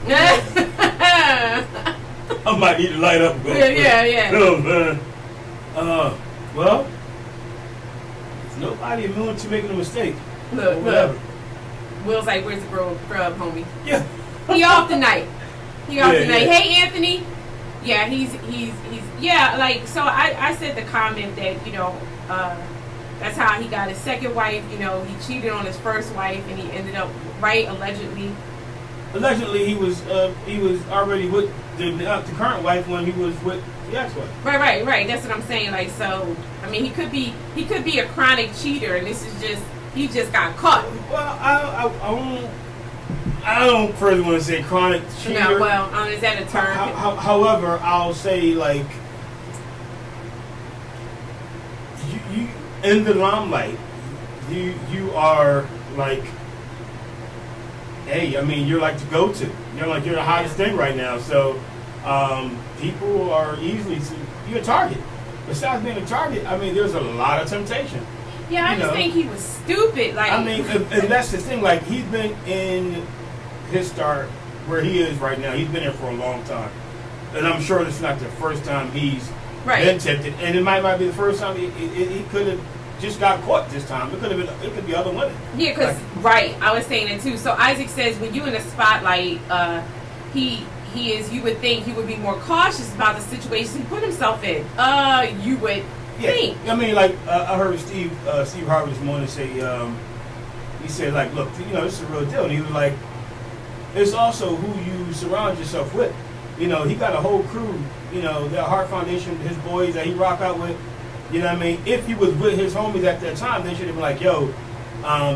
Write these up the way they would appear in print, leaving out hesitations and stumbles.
I might need to light up. Yeah. Oh, man. Well, nobody immune to making a mistake. Look. Will's like, where's the grub, homie? Yeah. He off tonight. Yeah. Hey, Anthony. Yeah, he's yeah, like, so I said the comment that, that's how he got his second wife. He cheated on his first wife, and he ended up, allegedly. Allegedly, he was already with the current wife when he was with the ex-wife. Right. That's what I'm saying. Like, so, I mean, he could be a chronic cheater, and this is just, he just got caught. Well, I don't further want to say chronic cheater. No, well, is that a term? However, I'll say, like, you in the limelight, you are like, hey, I mean, you're like the go-to. You're the hottest thing right now. So people are you're a target. Besides being a target, I mean, there's a lot of temptation. Yeah, I just think he was stupid. Like, I mean, and that's the thing. Like, he's been in his start where he is right now. He's been here for a long time, and I'm sure it's not the first time he's been tempted. And it might not be the first time he could have just got caught this time. It could be other women. Yeah, because I was saying it too. So Isaac says when you in the spotlight, you would think he would be more cautious about the situation he put himself in. You would. Yeah, I mean, like, I heard Steve Harvey this morning say, he said, like, look, this is a real deal. And he was like, it's also who you surround yourself with. He got a whole crew, that Heart Foundation, his boys that he rock out with. You know what I mean? If he was with his homies at that time, they should have been like, yo,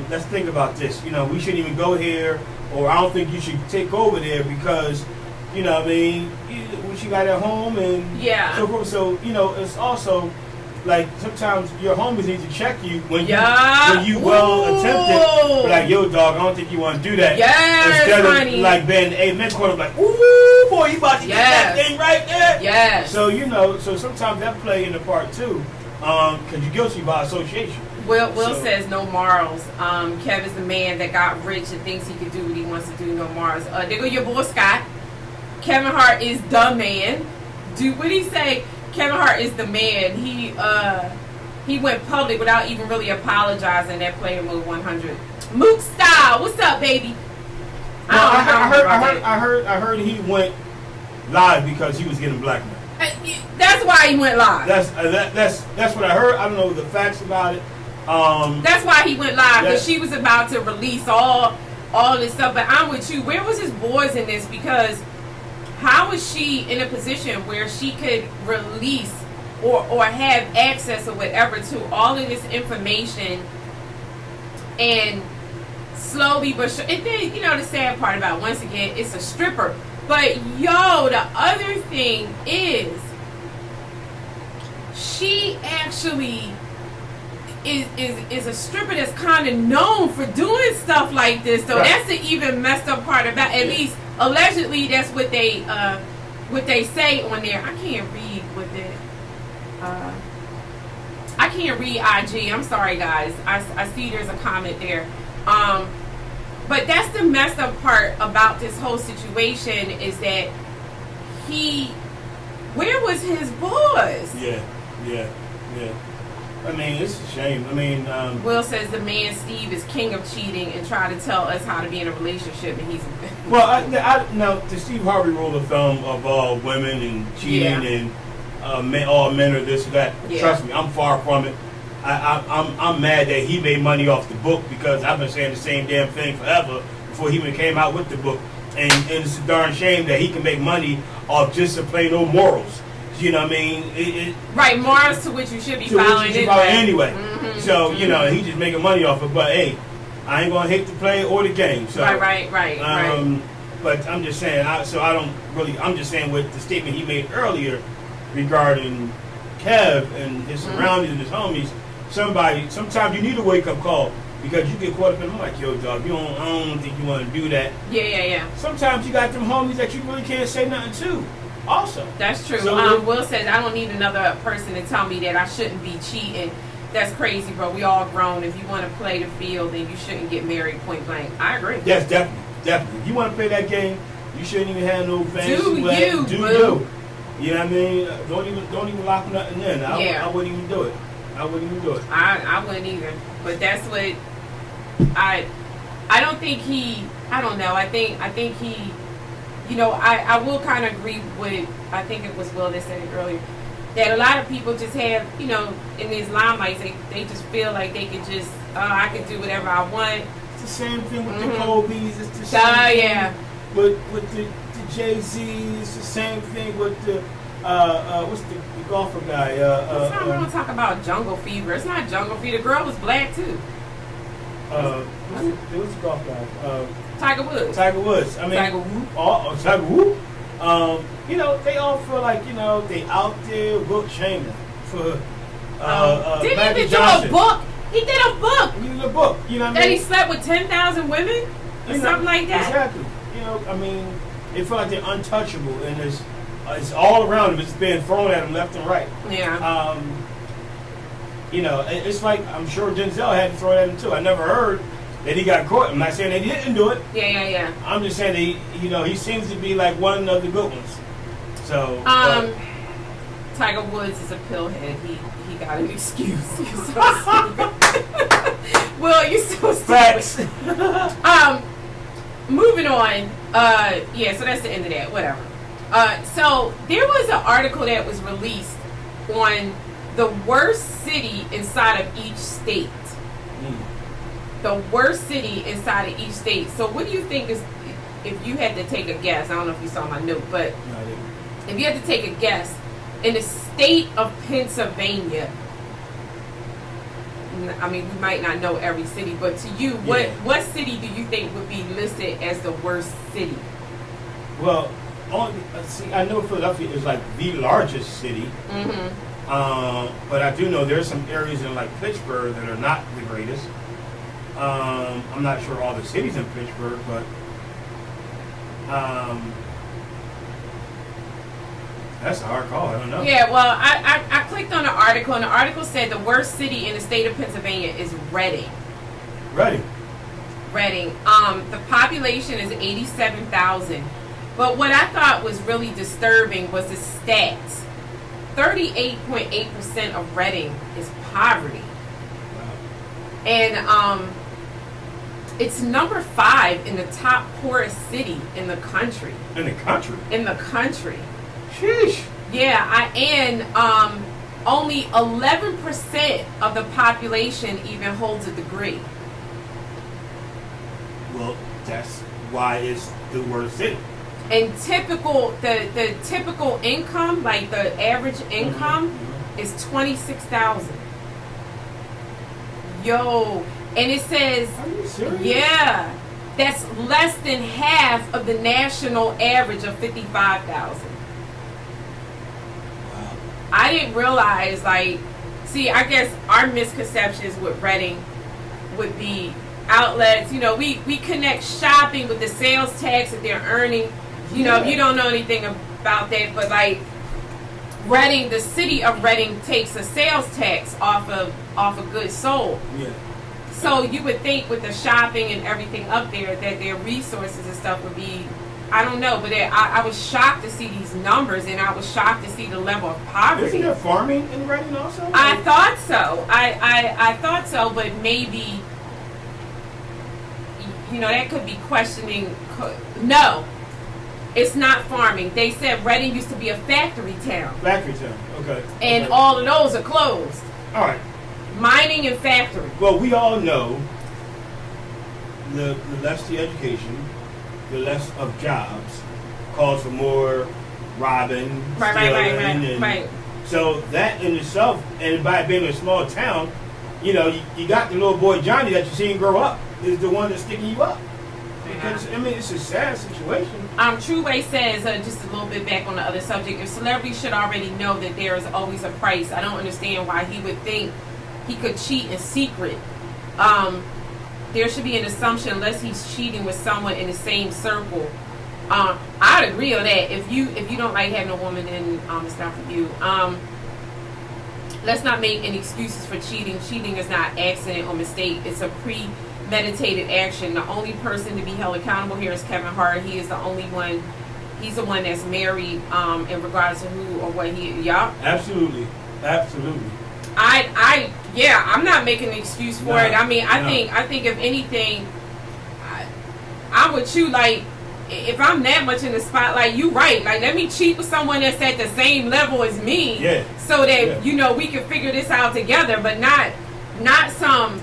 let's think about this. We shouldn't even go here, or I don't think you should take over there because, what I mean, what you got at home and so forth. So, it's also, like, sometimes your homies need to check you when you well attempted. Like, yo, dog, I don't think you want to do that. Yes, instead honey. of like being amen quarter, like, ooh, boy, you about to get that thing right there. Yes. So so sometimes that play in the part too, because you're guilty by association. Will says no morals. Kev is the man that got rich and thinks he can do what he wants to do. No morals. There go your boy Scott. Kevin Hart is the man. What did he say? Kevin Hart is the man. He went public without even really apologizing. That Player Move 100. Mook style. What's up, baby? I heard he went live because he was getting blackmailed. That's why he went live. That's what I heard. I don't know the facts about it. That's why he went live, because she was about to release all this stuff. But I'm with you. Where was his boys in this? Because how is she in a position where she could release or have access or whatever to all of this information and slowly but sure? And then, the sad part about, once again, it's a stripper. But the other thing is, she actually is a stripper that's kind of known for doing stuff like this. So that's the even messed up part about, at least allegedly, that's what they say on there. I can't read with it. I can't read IG. I'm sorry, guys. I see there's a comment there. But that's the messed up part about this whole situation, is that where was his boys? Yeah. I mean, it's a shame. I mean, Will says the man Steve is king of cheating and try to tell us how to be in a relationship, and he's. Well, now the Steve Harvey rule of thumb of all women and cheating and all men are this or that. Yeah. Trust me, I'm far from it. I'm mad that he made money off the book, because I've been saying the same damn thing forever before he even came out with the book, and it's a darn shame that he can make money off just a plain old morals. You know what I mean? Right, morals to which you should be following anyway. Mm-hmm. So, he just making money off it. But, hey, I ain't going to hate the play or the game. So, right. But I'm just saying, I'm just saying with the statement he made earlier regarding Kev and his surroundings and his homies, sometimes you need a wake-up call, because you get caught up in, I'm like, yo, dog, I don't think you want to do that. Yeah. Sometimes you got them homies that you really can't say nothing to. Also, that's true. So, Will says, I don't need another person to tell me that I shouldn't be cheating. That's crazy, bro. We all grown. If you want to play the field, then you shouldn't get married point blank. I agree. Yes, definitely. If you want to play that game, You shouldn't even have no fancy Do wedding. you, Do boo. you? You know what I mean? Don't even lock nothing in. Yeah. I wouldn't even do it. I wouldn't even do it. I wouldn't either. But that's what I don't think he. I don't know. I think he. You know, I will kind of agree with. I think it was Will that said it earlier. That a lot of people just have, you know, in these limelights, they just feel like they could just, I can do whatever I want. It's the same thing with the Kobe's. It's the same Yeah. thing with the Jay-Z. It's the same thing with the, what's the golfer guy? This time we're going to talk about Jungle Fever. It's not Jungle Fever. The girl was black, too. Who's the golf guy? Tiger Woods. Tiger Woods. I mean, Tiger Woods. Tiger Woods. You know, they all feel like, you know, they out there Wilt Chamberlain for Didn't Magic even do Johnson. a book. He did a book. He did a book. You know what I That mean? he slept with 10,000 women? Or something like that? Exactly. You know, I mean, they feel like they're untouchable, and it's all around them. It's being thrown at them left and right. Yeah. You know, it's like, I'm sure Denzel had to throw it at him too. I never heard that he got caught. I'm not saying that he didn't do it. Yeah. I'm just saying that he seems to be like one of the good ones. So, Tiger Woods is a pillhead. He got an excuse. You're so stupid. Well, you're so stupid. facts. Moving on. Yeah, so that's the end of that. Whatever. So there was an article that was released on the worst city inside of each state. The worst city inside of each state. So what do you think is, if you had to take a guess, I don't know if you saw my note, but if you had to take a guess, in the state of Pennsylvania, I mean, we might not know every city, but to you, what city do you think would be listed as the worst city? Well, see, I know Philadelphia is like the largest city. Mm-hmm. But I do know there's some areas in like Pittsburgh that are not the greatest. I'm not sure all the cities in Pittsburgh, but that's a hard call. I don't know. Yeah, well, I clicked on the article, and the article said the worst city in the state of Pennsylvania is Reading. Ready. Reading. The population is 87,000. But what I thought was really disturbing was the stats. 38.8% of Reading is poverty. Wow. And it's number 5 in the top poorest city in the country. In the country? In the country. Sheesh. Yeah, and only 11% of the population even holds a degree. Well, that's why it's the worst city. And the typical income, like the average income, is $26,000. Yo, and it says, Are you serious? yeah, that's less than half of the national average of 55,000. Wow. I didn't realize, like, see, I guess our misconceptions with Reading would be outlets. You know, we connect shopping with the sales tax that they're earning. You know, if you don't know anything about that, but like Reading, the city of Reading takes a sales tax off of goods sold. Yeah. So you would think with the shopping and everything up there that their resources and stuff would be, I don't know, but I was shocked to see these numbers, and I was shocked to see the level of poverty. Isn't there farming in Reading also? I thought so. I thought so, but maybe, you know, that could be questioning. No, it's not farming. They said Reading used to be a factory town. Factory town. Okay. And okay. all of those are closed. All right. Mining and factory. Well, we all know the less the education, the less of jobs, calls for more robbing, stealing, Right. So that in itself, and by being a small town, you know, you got the little boy Johnny that you seen grow up is the one that's sticking you up. Because, I mean, it's a sad situation. True Way says, just a little bit back on the other subject, if celebrities should already know that there is always a price, I don't understand why he would think he could cheat in secret. There should be an assumption unless he's cheating with someone in the same circle. I'd agree on that. If you don't like having a woman, then it's not for you. let's not make any excuses for cheating. Cheating is not accident or mistake. It's a premeditated action. The only person to be held accountable here is Kevin Hart. He is the only one. He's the one that's married, in regards to who or what he. Yeah. Absolutely. I'm not making an excuse for it. I mean, I think if anything, I'm with you. Like, if I'm that much in the spotlight, you right. Like, let me cheat with someone that's at the same level as me, so that we can figure this out together. But not some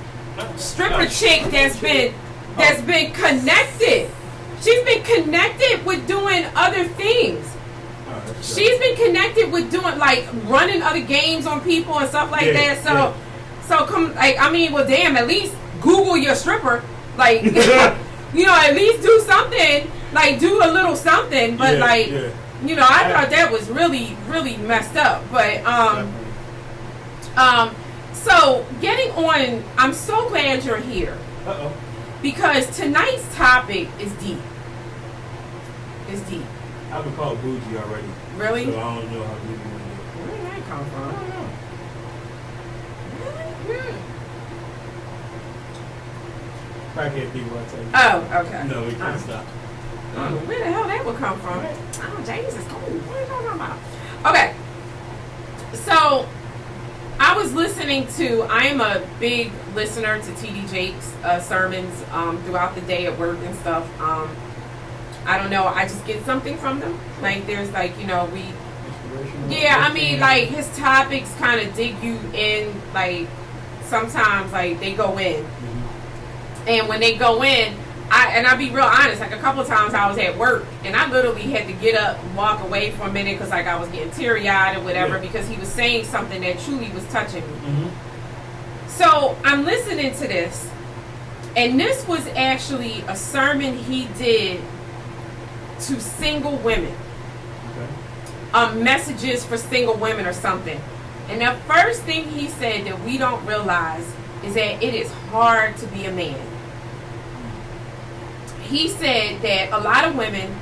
stripper chick that's been connected. She's been connected with doing other things. She's been connected with doing, like, running other games on people and stuff like that. So come, like, I mean, well, damn, at least Google your stripper. Like, at least do something. Like, do a little something. But I thought that was really, really messed up. But so getting on, I'm so glad you're here. Because tonight's topic is deep. It's deep. I've been called bougie already. Really? So I don't know how deep you want to Where did that come from? I don't know. Crackhead people, I tell you. Oh, okay. No, we can't stop. Where the hell that would come from? Oh, James is cool. What are you talking about? Okay. So, I was listening to, I am a big listener to T.D. Jakes' sermons throughout the day at work and stuff. I don't know, I just get something from them. Like, there's like, I mean, like, his topics kind of dig you in, like, sometimes, like, they go in. And when they go in, I'll be real honest, like, a couple of times I was at work, and I literally had to get up and walk away for a minute because, like, I was getting teary-eyed or whatever because he was saying something that truly was touching me. So, I'm listening to this, and this was actually a sermon he did to single women. Messages for single women or something. And the first thing he said that we don't realize is that it is hard to be a man. He said that a lot of women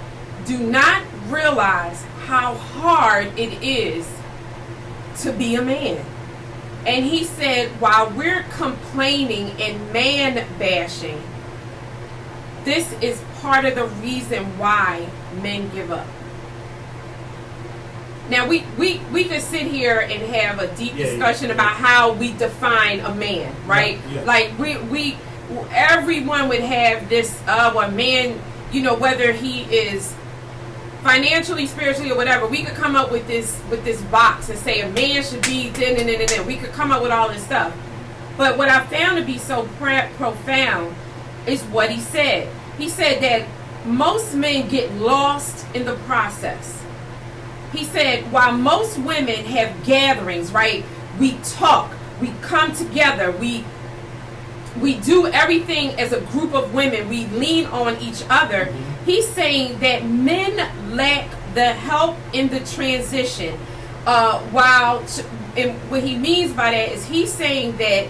do not realize how hard it is to be a man. And he said, while we're complaining and man bashing, this is part of the reason why men give up. Now, we could sit here and have a deep discussion about how we define a man, right? Like, everyone would have this, a man, whether he is financially, spiritually, or whatever, we could come up with this box and say a man should be, we could come up with all this stuff. But what I found to be so profound is what he said. He said that most men get lost in the process. He said, while most women have gatherings, right? We talk, we come together, we do everything as a group of women, we lean on each other. He's saying that men lack the help in the transition. And what he means by that is he's saying that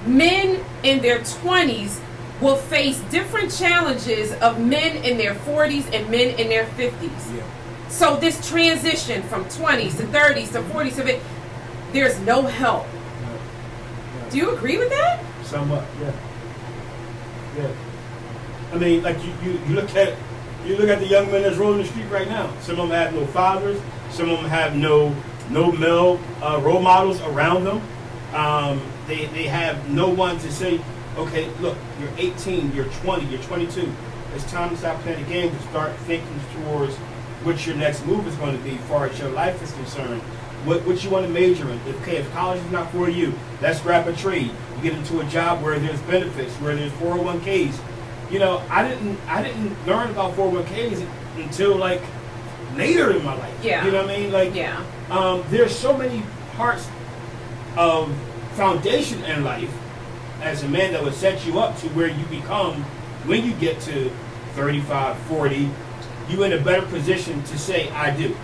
men in their 20s will face different challenges of men in their 40s and men in their 50s. So this transition from 20s to 30s to 40s to 50s, there's no help. Do you agree with that? Somewhat, yeah. I mean, like you look at the young men that's rolling the street right now. Some of them have no fathers. Some of them have no male role models around them. They have no one to say, okay, look, you're 18, you're 20, you're 22. It's time to stop playing the game and start thinking towards what your next move is going to be as far as your life is concerned. What you want to major in. Okay, if college is not for you, let's grab a trade. You get into a job where there's benefits, where there's 401ks. I didn't learn about 401ks until like later in my life. Yeah. You know what I mean? Like, there's so many parts of foundation in life as a man that would set you up to where you become, when you get to 35, 40, you in a better position to say, I do.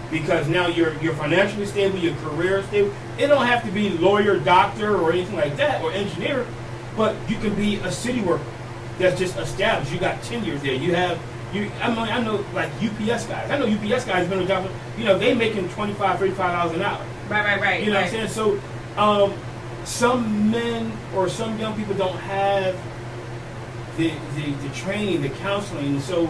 Because now you're financially stable, your career is stable. It don't have to be lawyer, doctor, or anything like that, or engineer, but you can be a city worker that's just established. You got 10 years there. I know like UPS guys. I know UPS guys been on job. They making $25, $35 an hour. Right. You know what I'm saying? So, some men or some young people don't have the training, the counseling, so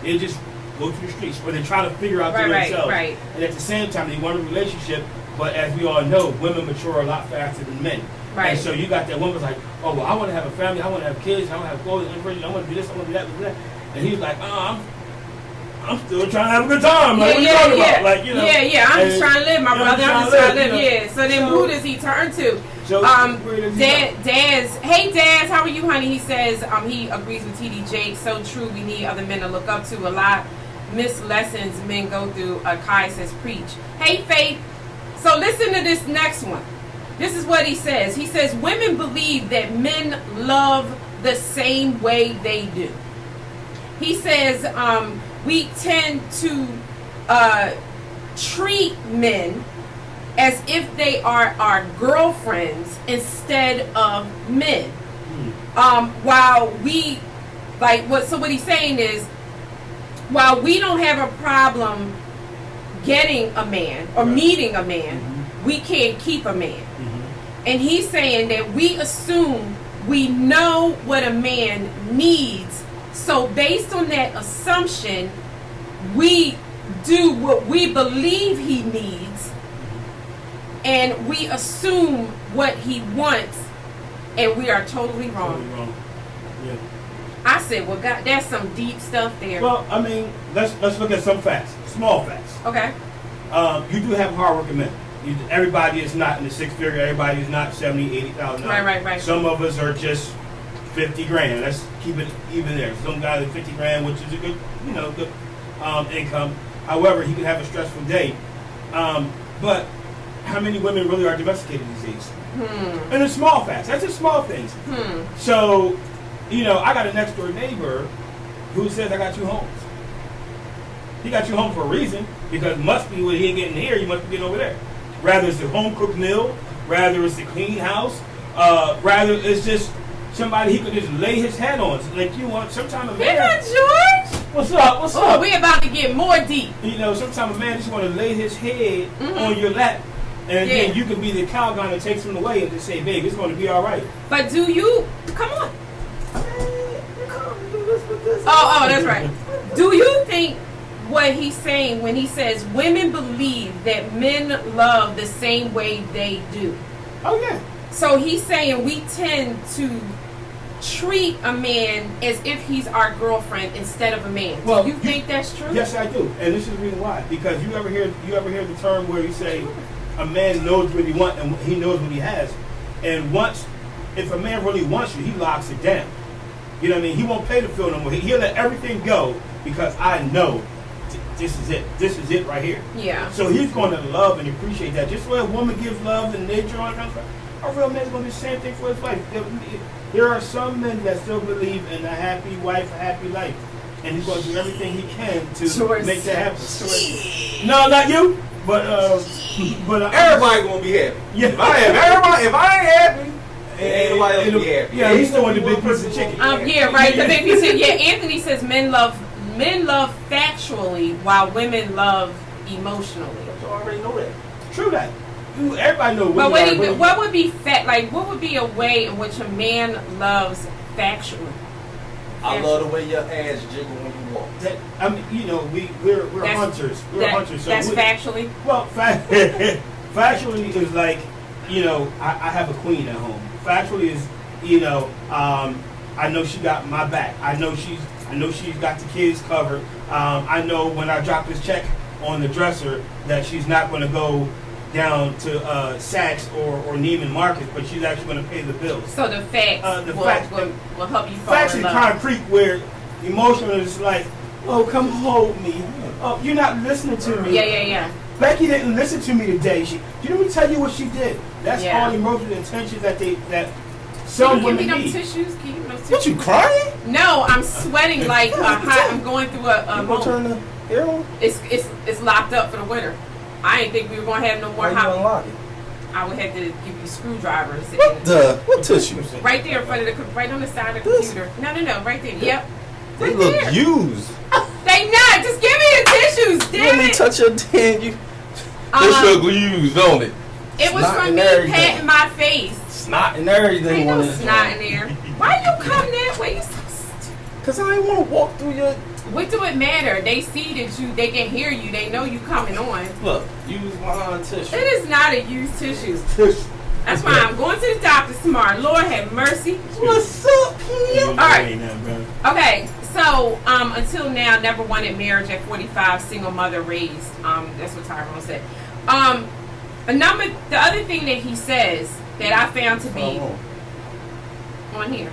they just go to the streets or they try to figure out themselves. Right. And at the same time, they want a relationship, but as we all know, women mature a lot faster than men. Right. And so you got that woman's like, oh, well, I want to have a family, I want to have kids, I want to have clothes, I want to do this, I want to do that. And he's like, I'm still trying to have a good time. Like, what are you talking about? Like, you know. Yeah. I'm just trying to live, my brother. I'm just trying to live. Yeah. So then, who does he turn to? Daz. Hey, Daz. How are you, honey? He says he agrees with TD Jakes. So true. We need other men to look up to. A lot missed lessons men go through. Kai says, preach. Hey, Faith. So listen to this next one. This is what he says. He says, women believe that men love the same way they do. He says, we tend to treat men as if they are our girlfriends instead of men. While we, what he's saying is, while we don't have a problem getting a man or meeting a man, we can't keep a man. And he's saying that we assume we know what a man needs. So based on that assumption, we do what we believe he needs, and we assume what he wants, and we are totally wrong. Yeah. I said, well, God, that's some deep stuff there. Well, I mean, let's look at some facts, small facts. Okay. You do have hardworking men. Everybody is not in the six figure. Everybody is not $70,000, $80,000. Right. Some of us are just $50,000. Let's keep it even there. Some guys are $50,000, which is a good, good income. However, he can have a stressful day. But how many women really are domesticated these days? And it's small facts. That's just small things. So, I got a next door neighbor who says I got 2 homes. He got 2 homes for a reason, because must be what he ain't getting here, he must be getting over there. Rather it's the home cooked meal, rather it's the clean house, rather it's just somebody he could just lay his head on. So like sometimes a man. Yeah, George. What's up? We about to get more deep. Sometimes a man just want to lay his head on your lap, and then you can be the Calgon that takes him away and just say, babe, it's going to be all right. But do you come on? Oh, that's right. Do you think what he's saying when he says women believe that men love the same way they do? Oh yeah. So he's saying we tend to treat a man as if he's our girlfriend instead of a man. Well, do you think that's true? Yes, I do, and this is the reason why. Because you ever hear the term where you say a man knows what he wants and he knows what he has, and if a man really wants you, he locks it down. You know what I mean? He won't pay the bill no more. He'll let everything go because I know. This is it. This is it right here. Yeah. So he's going to love and appreciate that. Just where a woman gives love and nature on her, a real man's going to do the same thing for his wife. There are some men that still believe in a happy wife, a happy life. And he's going to do everything he can to make that happen. No, not you. But everybody going to be happy. Yeah. If I ain't happy, ain't nobody else be happy. Yeah, he's throwing the big piece of chicken. Yeah, right. The big piece of Anthony says men love factually while women love emotionally. You already know that. True that. Everybody knows. But what would be what would be a way in which a man loves factually? I love the way your ass jiggle when you walk. We're hunters. We're hunters. So that's factually. Well, factually is like, I have a queen at home. Factually is, I know she got my back. I know she's got the kids covered. I know when I drop this check on the dresser that she's not going to go down to Saks or Neiman Marcus, but she's actually going to pay the bills. So the facts will help you fall facts in is love. concrete, where emotional is like, oh, come hold me. Oh, you're not listening to me. Yeah. Becky didn't listen to me today. She didn't tell you what she did. That's all emotional intentions that some women need. Tissues? Can you give me those tissues? What, you crying? No, I'm sweating like I'm going through a You gonna turn the air on? It's locked up for the winter. I didn't think we were going to have no more Why you unlock it? I would have to give you screwdrivers. What tissues? Right there in front of right on the side of the computer. No, right there. Yep. They Right look there. used. They not. Just give me the tissues, You damn let me it. touch your damn. This look used, don't it? It was Snot from and me everything. patting my face. Snot and everything. Ain't no on this snot joint. in there. Why you come that way? You so Cause I ain't want to walk through your. What do it matter? They see that you, they can hear you, they know you coming on. Look, use my tissue. It is not a used tissue. Tissue. That's why I'm going to the doctor tomorrow. Lord have mercy. What's up, Kim? All right. Okay, so until now, never wanted marriage at 45, single mother raised. That's what Tyrone said. The other thing that he says that I found to be on here.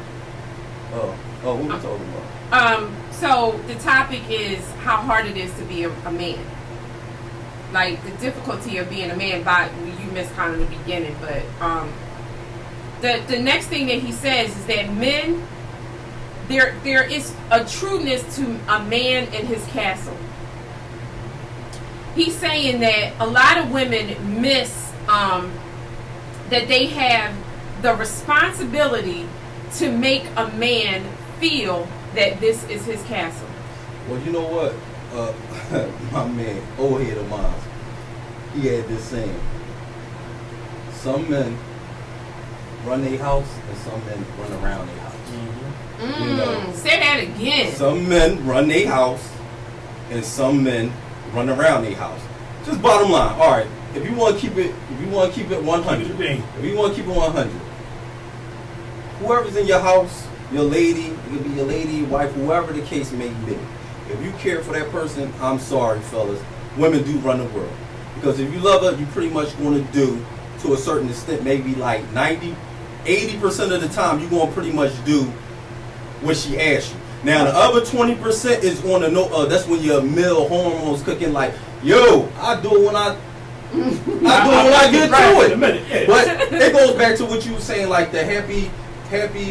Oh, what are we talking about? So the topic is how hard it is to be a man. Like the difficulty of being a man. By you missed kind of the beginning, but the next thing that he says is that men, there is a trueness to a man in his castle. He's saying that a lot of women miss that they have the responsibility to make a man feel that this is his castle. Well, you know what? My man, old head of mine, he had this saying. Some men run their house and some men run around their house. Mm-hmm. You know, Say that again. some men run their house and some men run around their house. Just bottom line. All right, if you want to keep it 100, Keep it being. if you want to keep it 100, whoever's in your house, your lady, it could be your lady, your wife, whoever the case may be. If you care for that person, I'm sorry, fellas. Women do run the world. Because if you love her, you pretty much going to do, to a certain extent, maybe like 90, 80% of the time, you're going to pretty much do what she asks you. Now, the other 20% is on the that's when your male hormones cooking like, yo, I do it when I get Right, to in a it. minute, yeah. But it goes back to what you were saying, like the happy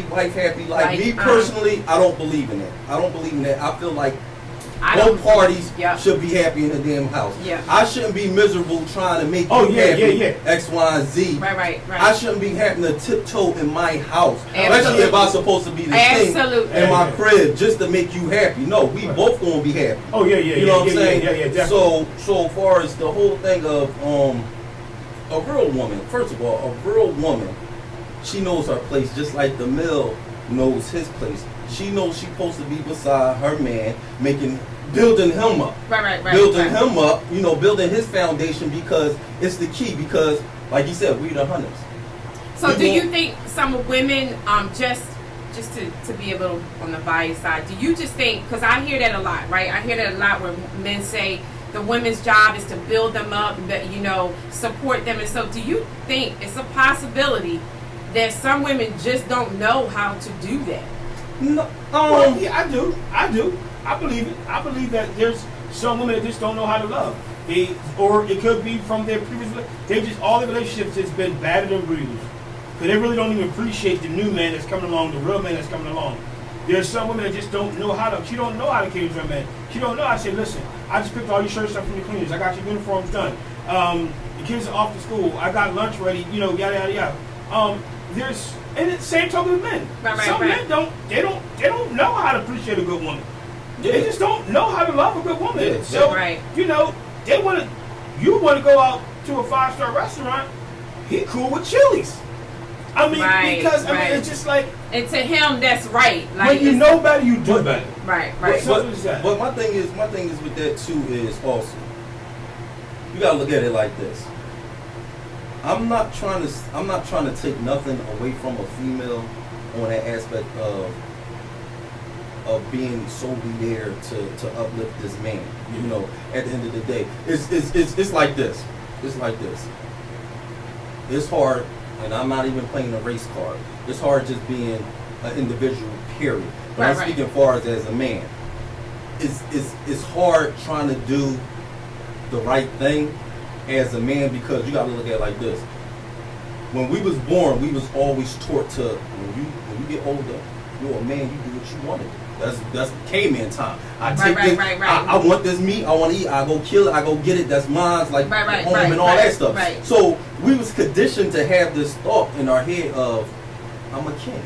wife, happy life. Like, Me personally, I don't believe in that. I don't believe in that. I feel like I both don't- parties Yep. should be happy in the damn house. Yeah. I shouldn't be miserable trying to make Oh, you yeah, happy. yeah. X, Y, and Z. Right. I shouldn't be having to tiptoe in my house, Absolutely. especially if I'm supposed to be the Absolutely. thing in my crib just to make you happy. No, we both gonna be happy. Oh yeah. You know what I'm saying? Yeah, definitely. So far as the whole thing of a real woman, first of all, a real woman, she knows her place just like the male knows his place. She knows she's supposed to be beside her man, building him up. Right. Building him up, building his foundation, because it's the key. Because, like you said, we the hunters. So do you think some women, just to be a little on the bias side, do you just think, because I hear that a lot, right? I hear that a lot where men say the women's job is to build them up, support them. And so do you think it's a possibility that some women just don't know how to do that? No, Well, yeah, I do. I believe it. I believe that there's some women that just don't know how to love. Or it could be from their previous. All their relationships has been battered and bruised. Because they really don't even appreciate the new man that's coming along, the real man that's coming along. There's some women that just don't know how to. She don't know how to cater to a man. She don't know. I say, listen, I just picked all your shirts up from the cleaners. I got your uniforms done. The kids are off to school. I got lunch ready. Yada yada yada. And it's the same token with men. Some men they don't know how to appreciate a good woman. They just don't know how to love a good woman. Yeah, So right. you want to go out to a 5-star restaurant. He cool with Chili's. I mean, because it's just like, and to him that's right. Like, when you know better, you do better. Right. But my thing is with that too is also, you gotta look at it like this. I'm not trying to take nothing away from a female on that aspect of being solely there to uplift this man. At the end of the day, it's like this. It's like this. It's hard, and I'm not even playing a race card. It's hard just being an individual, period. But I'm speaking far as a man. It's hard trying to do the right thing as a man, because you got to look at it like this. When we was born, we was always taught to, when you get older, you're a man, you do what you want to do. That's caveman time. I take this. I want this meat. I want to eat. I go kill it. I go get it. That's mine. Like home and all that stuff. Right. So we was conditioned to have this thought in our head of, I'm a king.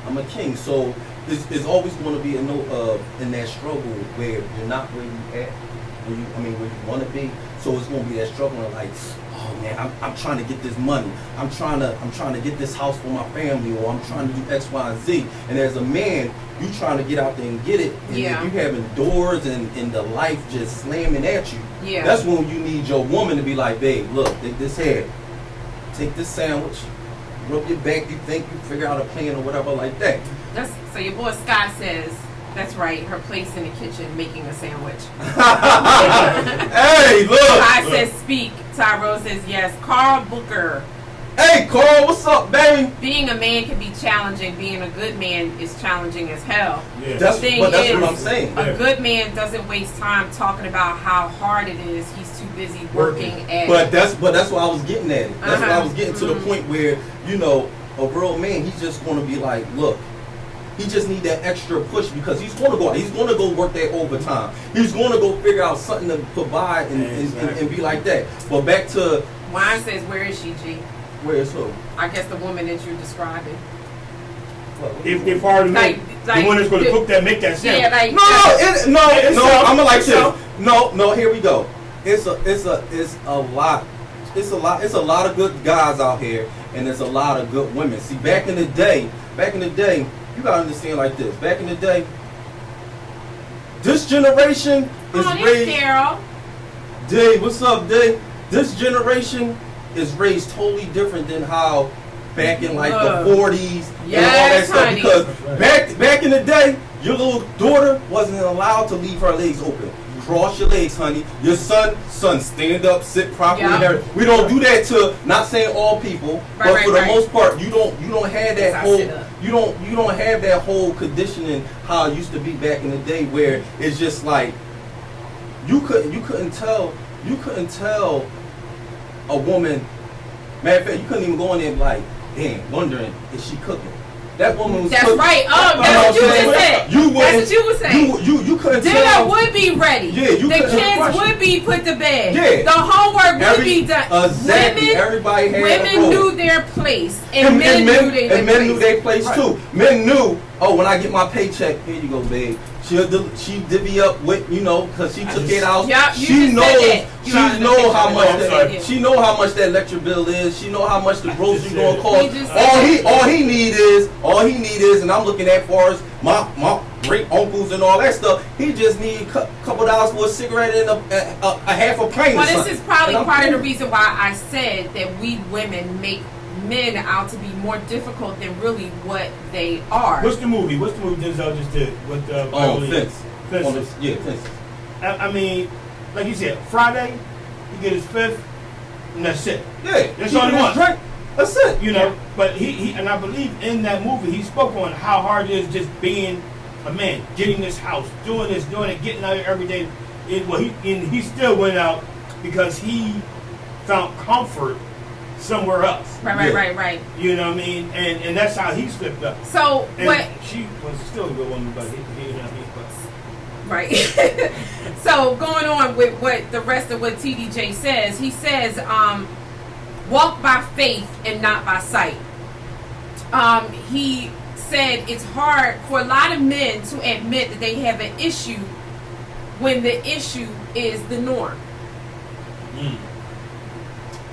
I'm a king. So there's always going to be a note of in that struggle where you're not where you at, where you want to be. So it's going to be that struggle of like, oh oh man, I'm trying to get this money. I'm trying to get this house for my family, or I'm trying to do X, Y, and Z. And as a man, you trying to get out there and get it, and Yeah. if you having doors and the life just slamming at you, Yeah. that's when you need your woman to be like, babe, look, take this head, take this sandwich, rub your back, you think you figure out a plan or whatever like that. So your boy Scott says, that's right, her place in the kitchen making a sandwich. Hey, look. Ty says speak. Tyrone says yes. Carl Booker. Hey, Carl, what's up, baby? Being a man can be challenging. Being a good man is challenging as hell. Yeah. That's thing what is, I'm saying. A good man doesn't waste time talking about how hard it is. He's too busy working at But that's what I was getting at. That's what I was getting to the Mhm. point where, a real man, he's just going to be like, look, he just need that extra push because he's going to go out. He's going to go work that overtime. He's going to go figure out something to provide and be like that. But back to Wine says, where is she, G? where is who? I guess the woman that you're describing. If already know Like the one that's going to cook that, make that sandwich. Yeah, like It's I'm gonna like this. so- No, here we go. It's a lot of good guys out here, and there's a lot of good women. See, back in the day, you gotta understand like this. Back in the day, this generation is oh, raised. there's Daryl. Dave, what's up, Dave? This generation is raised totally different than how back in like the 40s and all that Yes, stuff. honey. Because back in the day, your little daughter wasn't allowed to leave her legs open. Cross your legs, honey. Your son, stand up, sit properly. Yeah. And everything. We don't do that to, not saying all people, but for the most part, you don't have that I whole sit up. you don't have that whole conditioning how it used to be back in the day where it's just like you couldn't tell a woman. Matter of fact, you couldn't even go in there and be like, damn, wondering is she cooking? That woman was That's cooking. right. Oh, that's what you just said. You That's what you were saying. You couldn't Dinner tell. would be ready. Yeah, you the couldn't kids question. would be put to bed. Yeah. The homework would be done. Exactly. Everybody had a Women role. knew their place, and men knew their place. place too. Men knew. Oh, when I get my paycheck, here you go, babe. She divvy up with because she took it out. Yep, you She just knows. said that. You She already know said how that. much. I'm sorry. She know how much that electric bill is. She know how much the groceries gonna He cost. just said All he need is, and I'm looking at far as my great uncles and all that stuff. He just need a couple dollars for a cigarette and a half a pint. Well, or this something. is probably And I'm part of the cool. reason why I said that we women make men out to be more difficult than really what they are. What's the movie Denzel just did with Fence. Fences. Yeah, Fence. I mean, like you said, Friday, he get his fifth, and that's it. Yeah, That's he all he can wants. drink. That's it. But he and I believe in that movie he spoke on how hard it is just being a man, getting this house, doing it, getting out here every day. He still went out because he found comfort somewhere else. Right. You know what I mean? And that's how he slipped up. So And what? she was still a good woman, but Right. So going on with what the rest of what TDJ says, he says, walk by faith and not by sight. He said it's hard for a lot of men to admit that they have an issue when the issue is the norm.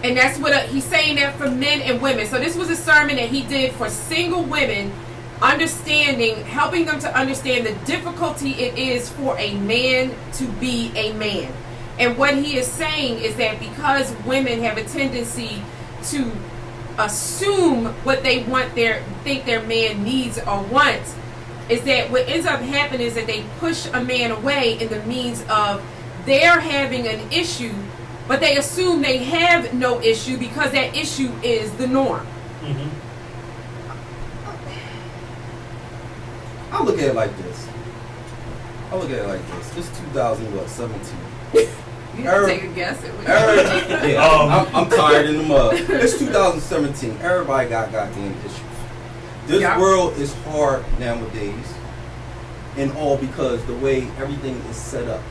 And that's what he's saying that for men and women. So this was a sermon that he did for single women, helping them to understand the difficulty it is for a man to be a man. And what he is saying is that because women have a tendency to assume what they think their man needs or wants, is that what ends up happening is that they push a man away in the means of they're having an issue, but they assume they have no issue because that issue is the norm. I look at it like this. It's 2017. You can take a guess at what I'm tired in the mud. It's 2017. Everybody got goddamn issues. This world is hard nowadays, and all because the way everything is set up.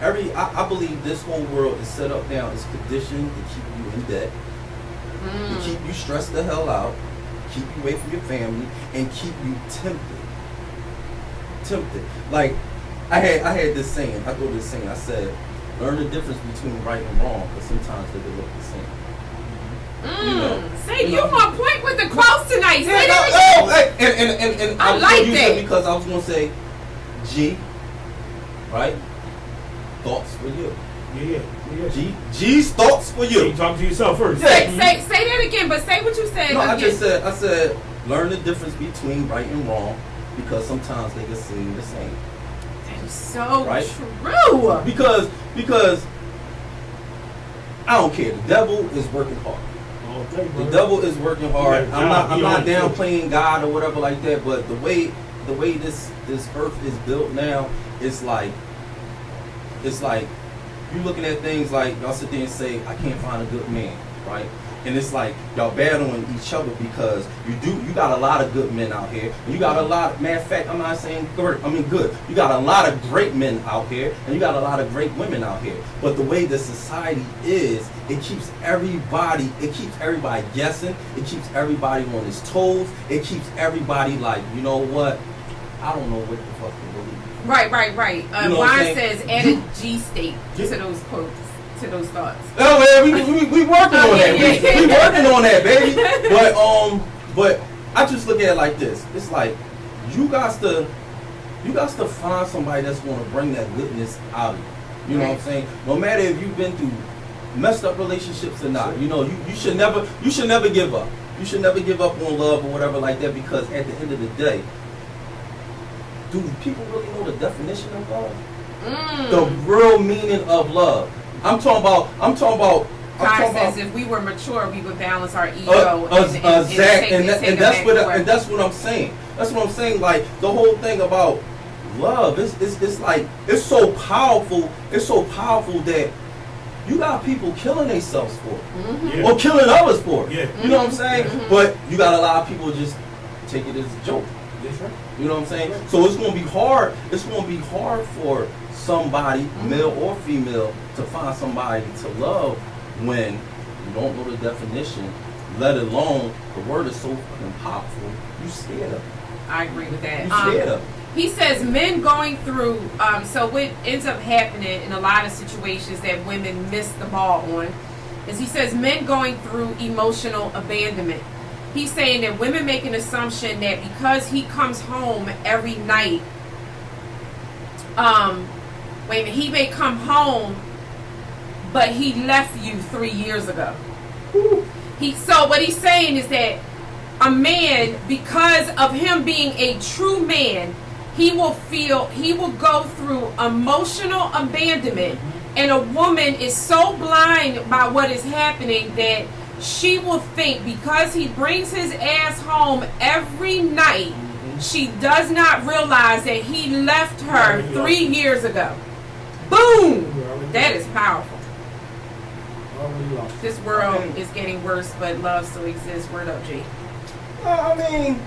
I believe this whole world is set up now is conditioned to keep you in debt, to keep you stressed the hell out, keep you away from your family, and keep you tempted. Like I had this saying. I thought this saying. I said, learn the difference between right and wrong, because sometimes they look the same. Say you on point with the quotes tonight. Say that again. And I was like gonna use that. it because I was gonna say, G, right? Thoughts for you. Yeah. G's thoughts for you. You talk to yourself first. Say that again, but say what you said No, I again. just said, learn the difference between right and wrong because sometimes they can seem the same. That is so Right? true. Because I don't care. The devil is working hard. Okay, The devil is working hard. Yeah, I'm he not on it, too. downplaying God or whatever like that, but the way this earth is built now, it's like you looking at things like y'all sit there and say, I can't find a good man, right? And it's like y'all battling each other because you got a lot of good men out here. You got a lot. Matter of fact, I'm not saying good. I mean good. You got a lot of great men out here, and you got a lot of great women out here. But the way the society is, it keeps everybody guessing. It keeps everybody on his toes. It keeps everybody like, you know what? I don't know what the fuck to believe. Right. You know what I'm Juan saying? says add a G state to those quotes, to those thoughts. Oh man, we working on that. We working on that, baby. But I just look at it like this. It's like you got to find somebody that's going to bring that goodness out of you. You know what I'm saying? No matter if you've been through messed up relationships or not, you know, you should never give up. You should never give up on love or whatever like that because at the end of the day, do people really know the definition of love? The real meaning of love. I'm talking about. God says if we were mature, we would balance our ego and that's what I'm saying. That's what I'm saying. Like the whole thing about love, it's like it's so powerful. It's so powerful that you got people killing themselves for it, or killing others for it. Yeah. You know what I'm saying? But you got a lot of people just take it as a joke. That's right. You know what I'm saying? So it's gonna be hard. It's gonna be hard for somebody, male or female, to find somebody to love when you don't know the definition, let alone the word is so fucking powerful. You scared of it. I agree with that. You scared of it. He says men going through, so what ends up happening in a lot of situations that women miss the ball on is he says men going through emotional abandonment. He's saying that women make an assumption that because he comes home every night, he may come home, but he left you 3 years ago. So what he's saying is that a man, because of him being a true man, he will go through emotional abandonment, and a woman is so blind by what is happening that she will think because he brings his ass home every night, she does not realize that he left her 3 years ago. Boom! That is powerful. This world is getting worse, but love still exists. Word up, G. I mean,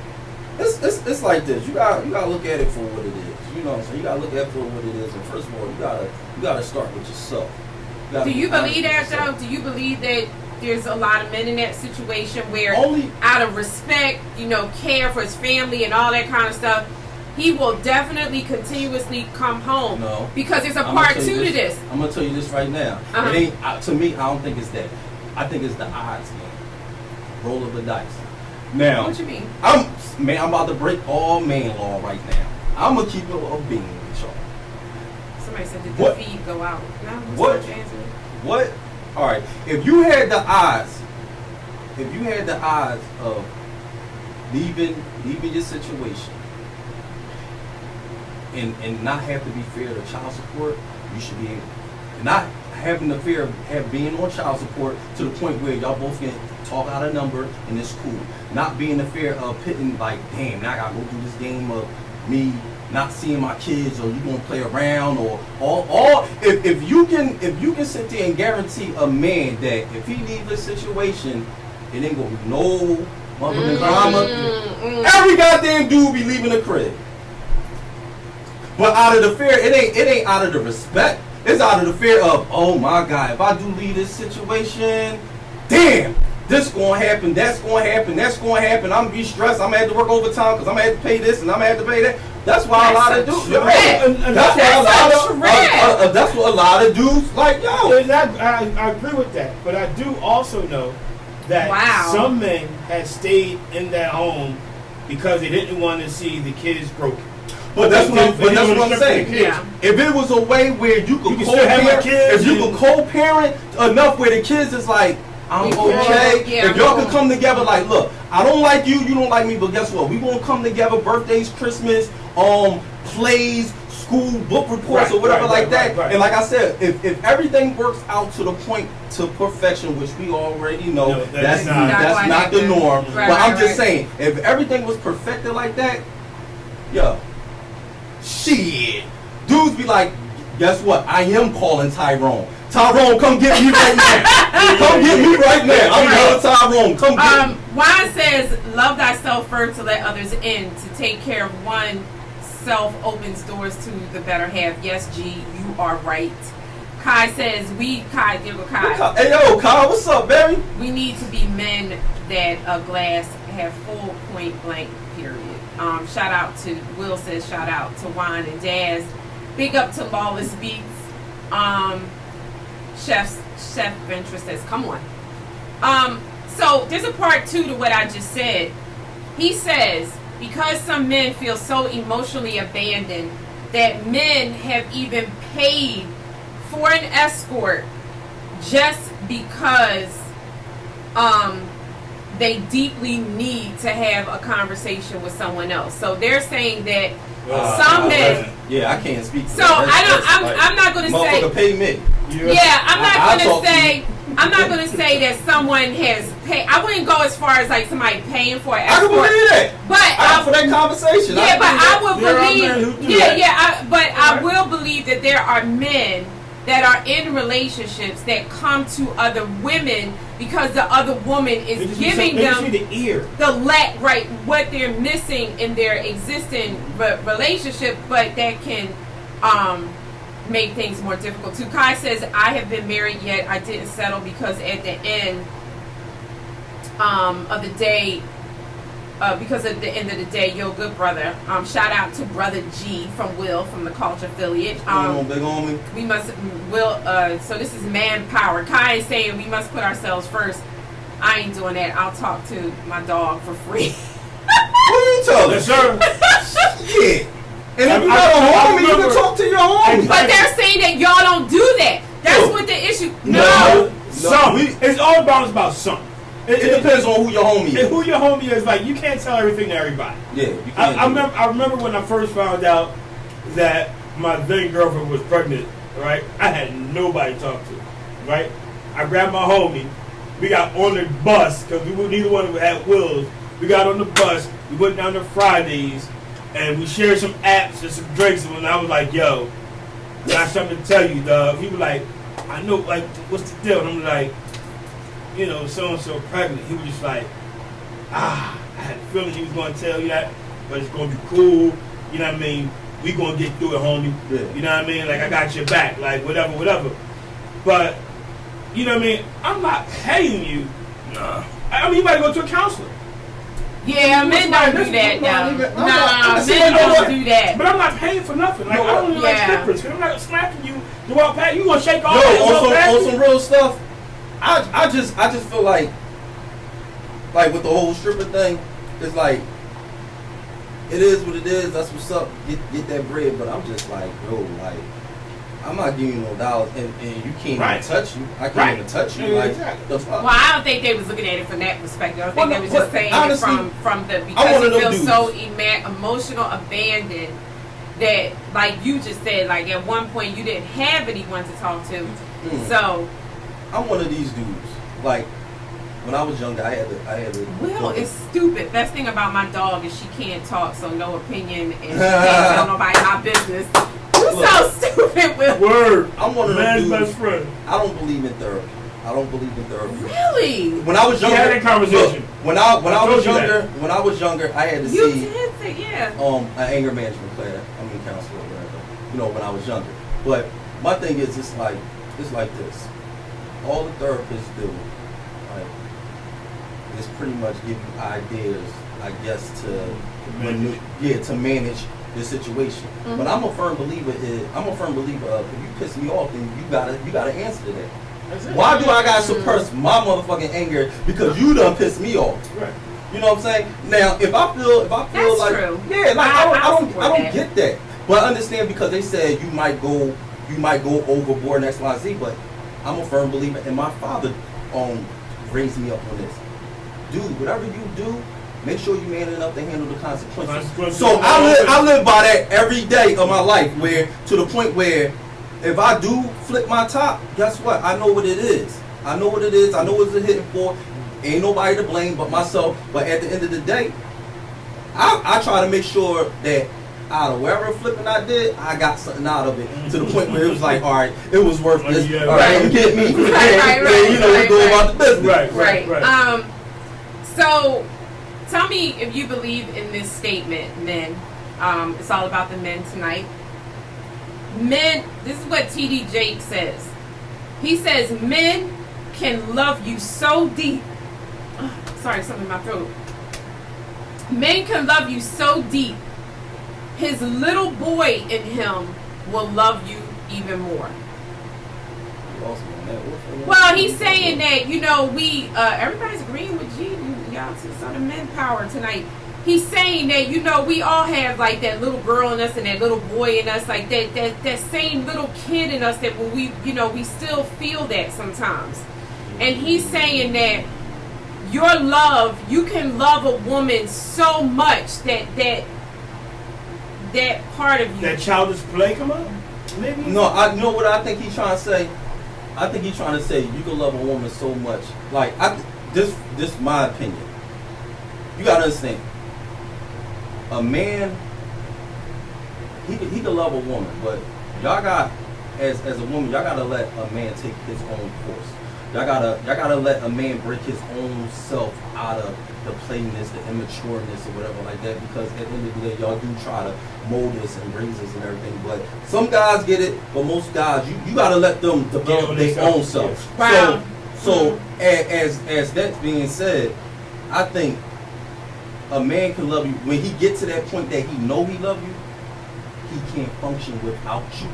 it's like this. You gotta look at it for what it is. You know what I'm saying? You gotta look at it for what it is. And first of all, you gotta start with yourself. Do you believe that though? Do you believe that there's a lot of men in that situation where, out of respect, care for his family and all that kind of stuff, he will definitely continuously come home? No. Because there's a part two to this. I'm gonna tell you this right now. It ain't to me. I don't think it's that. I think it's the odds game. Roll of the dice. Now, What you mean? I'm about to break all man law right now. I'm gonna keep it a being with y'all. Somebody said, did What? the feed go out? No. What? What? All right. If you had the odds of leaving your situation and not have to be fair to child support, you should be able. Not having the fear of being on child support to the point where y'all both can talk out a number and it's cool. Not being the fear of pitting like, damn, now I gotta go through this game of me not seeing my kids, or you gonna play around, or all. If you can sit there and guarantee a man that if he leaves a situation, it ain't gonna be no motherfucking drama. Every goddamn dude be leaving the crib. But out of the fear, it ain't out of the respect. It's out of the fear of, oh my God, if I do leave this situation, damn, this gonna happen, that's gonna happen, that's gonna happen. I'm gonna be stressed. I'm gonna have to work overtime because I'm gonna have to pay this and I'm gonna have to pay that. That's why a lot of dudes. That's what a lot of dudes like. Yo, I agree with that, but I do also know that some men had stayed in that home because they didn't want to see the kids broken. But that's what I'm saying. Yeah. If it was a way where you could co-parent, if you could co-parent enough where the kids is like, I'm okay. Yeah, if y'all could come together, like, look, I don't like you, you don't like me, but guess what? We gonna come together, birthdays, Christmas, plays, school book reports or whatever that. And like I said, if everything works out to the point to perfection, which we already know, that's not the norm. But I'm just saying, if everything was perfected like that, yeah. Shit. Dudes be like, guess what? I am calling Tyrone. Tyrone, come get me right now. Come get me right now. I'm calling Tyrone. Come get me. Juan says, love thyself first to let others in. To take care of oneself opens doors to the better half. Yes, G, you are right. Kai says, Kai. Hey, yo, Kai, what's up, baby? We need to be men that a glass have full point blank, period. Shout out to Will says shout out to Juan and Daz. Big up to Lawless Beats. Chef Venture says, come on. So there's a part 2 to what I just said. He says, because some men feel so emotionally abandoned that men have even paid for an escort just because they deeply need to have a conversation with someone else. So they're saying that some men. Yeah, I can't speak. So I'm not going to say. Motherfucker, pay me. Yeah, I'm not going to say that someone has paid. I wouldn't go as far as like somebody paying for an escort. I can believe that. But for that conversation. Yeah, but I would believe. I will believe that there are men that are in relationships that come to other women because the other woman is giving them what they're missing in their existing relationship, but that can make things more difficult too. Kai says, I have been married yet I didn't settle because at the end of the day, yo, good brother. Shout out to Brother G from Will from the Culture Affiliate. Big on me. We must so this is manpower. Kai is saying we must put ourselves first. I ain't doing that. I'll talk to my dog for free. What are you telling? Yes, sir. Shit. And if you got a homie, you can talk to your homie. But they're saying that y'all don't do that. That's what the issue. No. It's all about something. It depends on who your homie is. And who your homie is, like, you can't tell everything to everybody. Yeah, you can't. I remember when I first found out that my then girlfriend was pregnant, right? I had nobody to talk to, right? I grabbed my homie. We got on the bus, because neither one of us had wheels. We got on the bus. We went down to Fridays, and we shared some apps and some drinks. And I was like, yo, I got something to tell you, dog. He was like, I know, like, what's the deal? And I'm like, you know, so-and-so pregnant. He was just like, I had a feeling he was going to tell you that, but it's going to be cool. You know what I mean? We going to get through it, homie. Yeah. You know what I mean? Like, I got your back. Like, whatever. But, you know what I mean? I'm not paying you. Nah. I mean, you might go to a counselor. Yeah, men don't do that now. Men don't do that. But I'm not paying for nothing. Like, I don't even like strippers. Because I'm not smacking you to walk past. You going to shake all that. On some real stuff. I just feel like with the whole stripper thing, it's like it is what it is. That's what's up. Get that bread. But I'm just like, bro, like I'm not giving you no dollars, and you can't even touch you. I can't even touch you. Like, the fuck? Well, I don't think they was looking at it from that perspective. I think they was just saying honestly, it from the because you feel so emotional abandoned that, like you just said, like at one point you didn't have anyone to talk to, so. I'm one of these dudes. Like when I was younger, I had to. Will is stupid. Best thing about my dog is she can't talk, so no opinion, and she can't tell nobody my business. You so stupid, Will. Word. I'm one of man's those dudes. Best friend. I don't believe in therapy. Really? When I was younger, we had a conversation. When I was younger, I had to see did say, an anger management player. Counselor or whatever. You know, when I was younger. But my thing is, it's like this. All the therapists do, like, is pretty much give you ideas, I guess, to manage the situation. Mm-hmm. But I'm a firm believer of if you piss me off, then you gotta answer to that. That's it. Why do I gotta suppress my motherfucking anger because you done pissed me off? Right. You know what I'm saying? Now, if I feel That's like, true. yeah, like I'll I don't support that. get that. But I understand because they said you might go overboard and X, Y, Z. But I'm a firm believer, and my father raised me up on this. Dude, whatever you do, make sure you man enough to handle the consequences. So I live by that every day of my life, where to the point where if I do flip my top, guess what? I know what it is. I know what it is. I know what it's hitting for. Ain't nobody to blame but myself. But at the end of the day, I try to make sure that out of whatever flipping I did, I got something out of it. To the point where it was like, all right, it was worth this. Yeah, all right, get me. Right, you know, we go about the business. Right. So, tell me if you believe in this statement, men. It's all about the men tonight. Men, this is what T.D. Jakes says. He says, men can love you so deep. Sorry, something in my throat. Men can love you so deep, his little boy in him will love you even more. Well, he's saying that, you know, we, everybody's agreeing with G. Y'all saw the men power tonight. He's saying that, you know, we all have like that little girl in us and that little boy in us, like that same little kid in us that when we, you know, we still feel that sometimes. And he's saying that your love, you can love a woman so much that part of you. That childish play come up? Maybe? No, you know what I think he's trying to say? I think he's trying to say you can love a woman so much. Like, this is my opinion. You gotta understand. A man, he can love a woman, but y'all got, as a woman, y'all gotta let a man take his own course. Y'all gotta let a man break his own self out of the plainness, the immatureness, or whatever like that. Because at the end of the day, y'all do try to mold us and raise us and everything. But some guys get it, but most guys, you gotta let them develop their own self. Wow. So as that being said, I think a man can love you when he gets to that point that he know he love you. He can't function without you.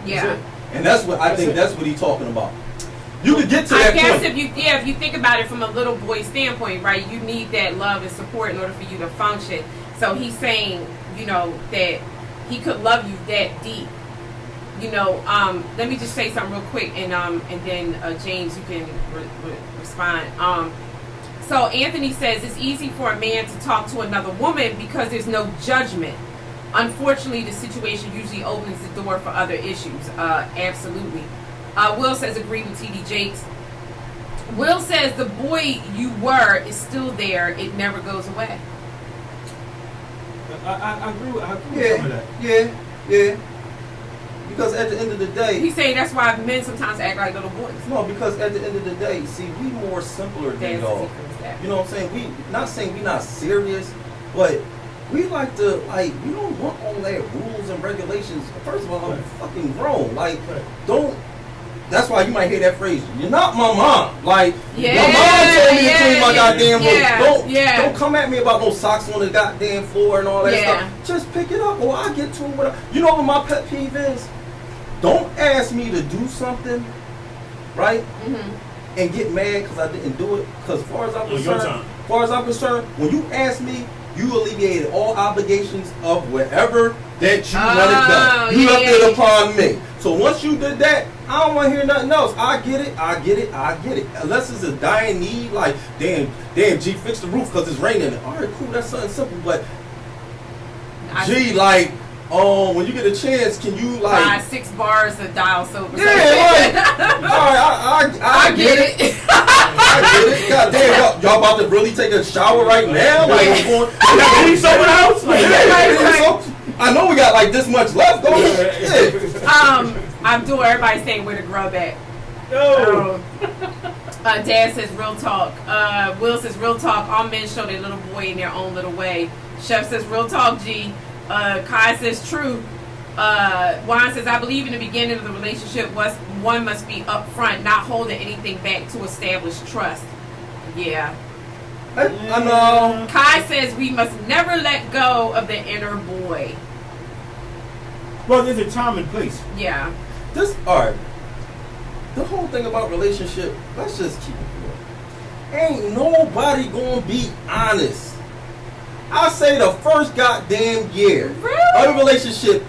Yeah. And that's what I think. That's what he's talking about. You could get to that point. I guess if you think about it from a little boy standpoint, right? You need that love and support in order for you to function. So he's saying, you know, that he could love you that deep. You know, let me just say something real quick, and then James, you can respond. So Anthony says it's easy for a man to talk to another woman because there's no judgment. Unfortunately, the situation usually opens the door for other issues. Absolutely. Will says, agree with T.D. Jakes. Will says, the boy you were is still there. It never goes away. I agree with some of that. Yeah. Because at the end of the day... He's saying that's why men sometimes act like little boys. No, because at the end of the day, see, we more simpler than y'all. You know what I'm saying? We not saying we not serious, but we like to, like, we don't want all that rules and regulations. First of all, I'm fucking grown. Like, don't... That's why you might hear that phrase. You're not my mom. Like, my mom told me to clean my goddamn room. Don't come at me about no socks on the goddamn floor and all that stuff. Just pick it up, or I'll get to it. You know what my pet peeve is? Don't ask me to do something, right? Mm-hmm. And get mad because I didn't do it. Because as far as I'm concerned, when you ask me, you alleviated all obligations of whatever that you wanted done. You left it upon me. So once you did that, I don't want to hear nothing else. I get it. Unless it's a dying need, like, damn, G, fix the roof because it's raining. All right, cool, that's something simple. But, G, like, when you get a chance, can you, like... Buy 6 bars of dial soap or something. Yeah, like, all right, I get it. I get it. God damn, y'all about to really take a shower right now? Like, what's going on? Need someone else? I know we got like this much left. Go ahead. Abdul, everybody's saying where to grub at. No. Dad says real talk. Will says real talk. All men show their little boy in their own little way. Chef says real talk, G. Kai says true. Juan says, I believe in the beginning of the relationship one must be upfront, not holding anything back to establish trust. Yeah. I know. Kai says we must never let go of the inner boy. Well, there's a time and place. Yeah. All right. the whole thing about relationship, let's just keep it real. Ain't nobody gonna be honest. I say the first goddamn year of the relationship,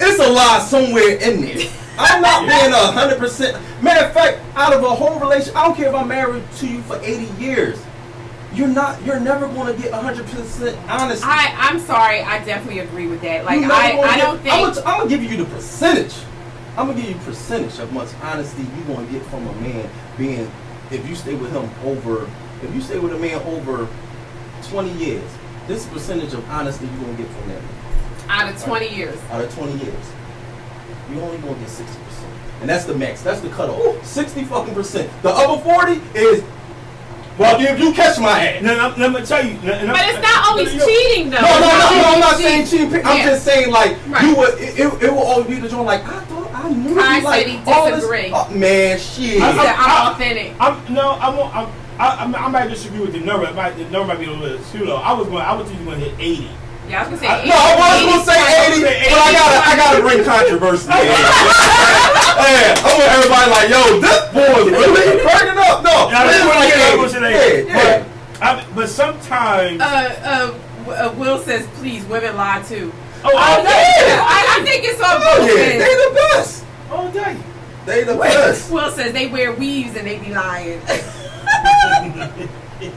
it's a lie somewhere in there. I'm not being 100%. Matter of fact, out of a whole relationship, I don't care if I'm married to you for 80 years. You're never going to get 100% honesty. I'm sorry, I definitely agree with that. Like, I don't think. I'm going to give you the percentage. I'm going to give you percentage of much honesty you're going to get from a man being, if you stay with a man over 20 years, this is percentage of honesty you're going to get from that man. Out of 20 years. Out of 20 years. You're only going to get 60%. And that's the max. That's the cutoff. 60 fucking percent. The other 40 is, well, if you catch my ass. Let me tell you. But it's not always cheating, though. No, I'm not saying cheating. I'm Yeah. just saying, like, Right. you would, it will always be the joint, like, I thought I knew Kai you, like, said he all this. disagree. Man, shit. He said, I'm authentic. I might disagree with the number. The number might be a little too low. I was thinking you were going to hit 80. Yeah, I was going to say 80. No, I was gonna say 80, but I gotta bring controversy. Yeah, I want everybody like, yo, this boy's really burning up. No, but sometimes. Will says, please, women lie too. Oh, I think it's on both yeah, ends. they the best. all day. They the best. Will says they wear weaves and they be lying. They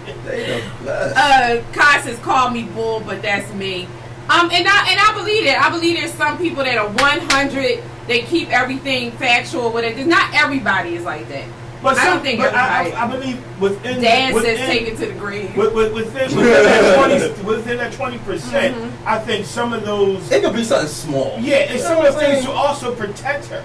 the best. Kai says, call me bull, but that's me. And I believe it. I believe there's some people that are 100. They keep everything factual with it. Not everybody is like that. But I don't think everybody. I believe within. Dad within, says take it to the grave. Within that 20%, I think some of those. It could be something small. Yeah, and some of the things to also protect her.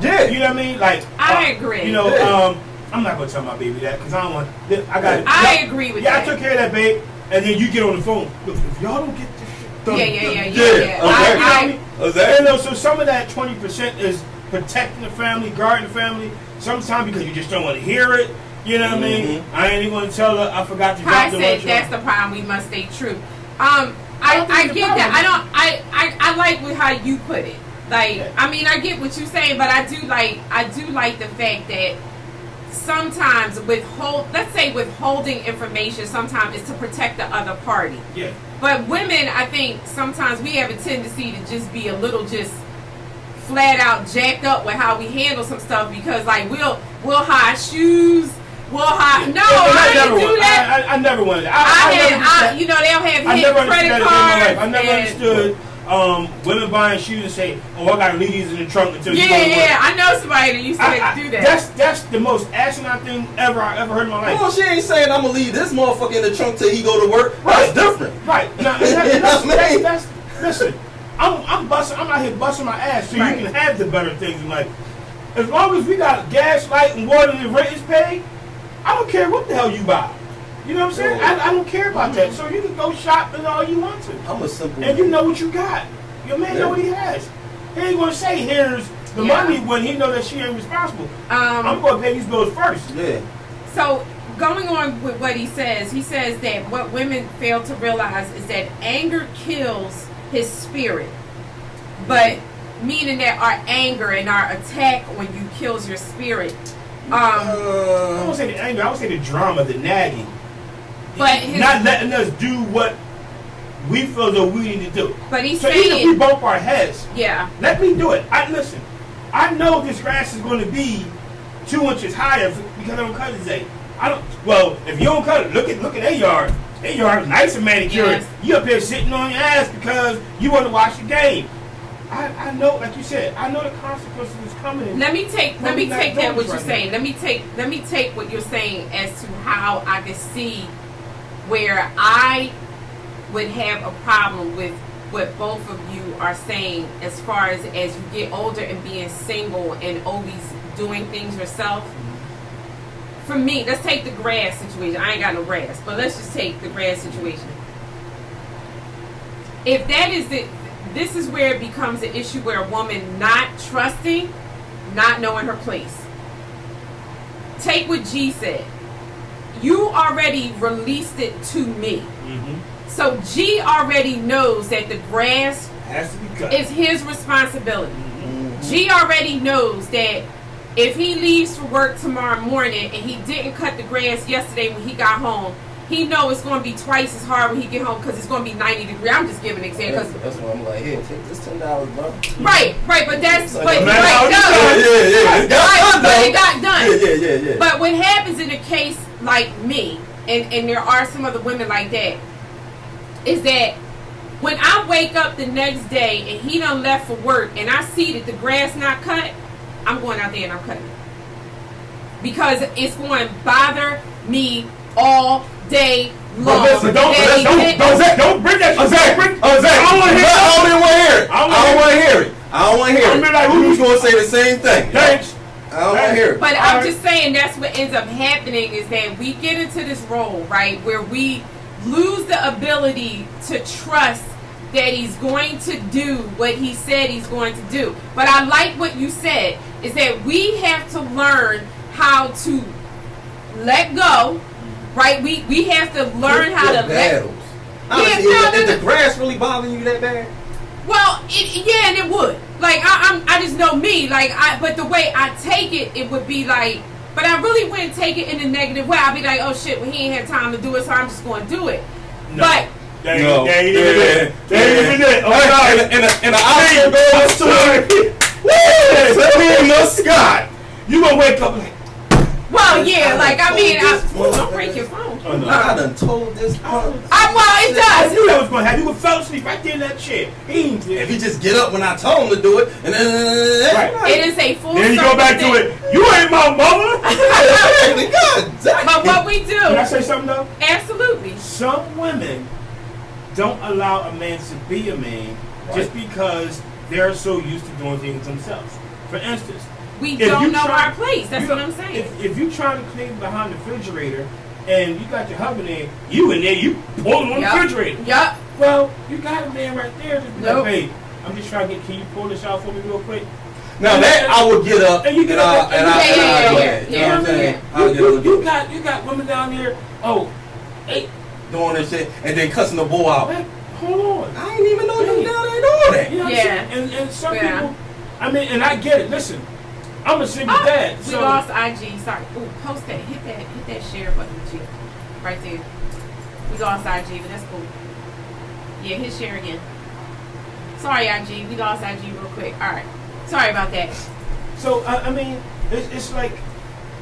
Yeah. You know what I mean? Like I agree. You know, Yeah. I'm not gonna tell my baby that because I don't want. I got it. I agree with that. that. I took care of that, babe, and then you get on the phone. Look, if y'all don't get this shit done, Okay. You know, so some of that 20% is protecting the family, guarding the family. Sometimes because you just don't want to hear it. You know what I mean? I ain't even gonna tell her I forgot to Kai drop the said lunch. that's the problem. We must stay true. I get that. I like with how you put it. Like, I mean, I get what you're saying, but I do like the fact that sometimes withholding information sometimes is to protect the other party. Yeah. But women, I think sometimes we have a tendency to just be a little just flat out jacked up with how we handle some stuff because like we'll hide shoes. I didn't do that. I never wanted that. They'll have hidden credit I cards. never understood women buying shoes and say, "Oh, I gotta leave these in the trunk until you go to work." Yeah. I know somebody that used to do that. That's the most asinine thing I ever heard in my life. Well, she ain't saying I'm gonna leave this motherfucker in the trunk till he go to work. That's different. Right. Now, listen. I'm out here busting my ass so you can have the better things in life. As long as we got gas, light, and water, and the rent is paid, I don't care what the hell you buy. You know what I'm saying? I don't care about that. So you can go shop and all you want to. I'm a simple. And you know what you got. Your man know what he has. He ain't gonna say here's the money when he know that she ain't responsible. I'm gonna pay these bills first. Yeah. So going on with what he says that what women fail to realize is that anger kills his spirit, but meaning that our anger and our attack on you kills your spirit. I won't say the anger. I would say the drama, the nagging. But not letting us do what we feel that we need to do. But he's so saying, even if we bump our heads, let me do it. Listen. I know this grass is going to be 2 inches higher because I don't cut it today. Well, if you don't cut it, look at their yard. Their yard is nice and manicured. Yes. You up here sitting on your ass because you want to watch the game. I know, like you said, I know the consequences is coming. Let me take that what you're saying. Let me take what you're saying as to how I can see where I would have a problem with what both of you are saying as far as you get older and being single and always doing things yourself. For me, let's take the grass situation. I ain't got no grass, but let's just take the grass situation. If that is it, this is where it becomes an issue where a woman not trusting, not knowing her place. Take what G said. You already released it to me. Mm-hmm. So G already knows that the grass has to be cut. Is his responsibility. Mm-hmm. G already knows that if he leaves for work tomorrow morning and he didn't cut the grass yesterday when he got home, he know it's going to be twice as hard when he get home because it's going to be 90 degrees. I'm just giving an example. That's why I'm like, here, take this $10, bro. Right, but that's Like, but man, right, yeah. right, but it got done. Yeah. But what happens in a case like me, and there are some other women like that, is that when I wake up the next day and he done left for work and I see that the grass not cut, I'm going out there and I'm cutting it. Because it's going to bother me all day long. But listen, don't bring that shit. Zach, I don't want to hear it. I don't want to hear it. I'm like, Who's going to say the same thing? Thanks. I don't want to hear it. But I'm just saying that's what ends up happening is that we get into this role, right, where we lose the ability to trust that he's going to do what he said he's going to do. But I like what you said, is that we have to learn how to let go, right? We have to learn how to let go. Is the grass really bothering you that bad? Well, and it would. Like I just know me. But the way I take it, it would be like. But I really wouldn't take it in a negative way. I'd be like, oh shit, well he ain't had time to do it, so I'm just going to do it. No. But They ain't even it. And the Oscar goes to Scott. You gonna wake up like, well, yeah, don't break your phone. oh no. I done told this. Well, it I does. knew that was gonna happen. You would fell asleep right there in that chair. If he just get up when I told him to do it, and then Right. It is a full. Then you go back to circle it. You ain't my mother. thing. But what we do, Can I say something though? absolutely. Some women don't allow a man to be a man just because they're so used to doing things themselves. For instance, We if don't you know try- our place. That's what I'm saying. If you trying to clean behind the refrigerator and you got your husband there, you pulling on the refrigerator. Yup. Well, you got a man right there. Just be Nope. like, hey, I'm just trying to get. Can you pull this out for me real quick? Now that I would get up And you get up and and- I Yeah, do yeah, it. You know what I'm yeah. saying? I'll get up and do it. You got women down there. Oh, hey, Doing this shit and then cussing the bull out. man, hold on. I ain't even know you down there doing that. You know what I'm Yeah. saying? And some Yeah. people, I mean, and I get it. Listen, I'm a single Oh, dad. we So lost IG. Sorry. Ooh, post that. Hit that share button, G. Right there. We lost IG, but that's cool. Yeah, hit share again. Sorry, IG. We lost IG real quick. All right. Sorry about that. So I mean, it's like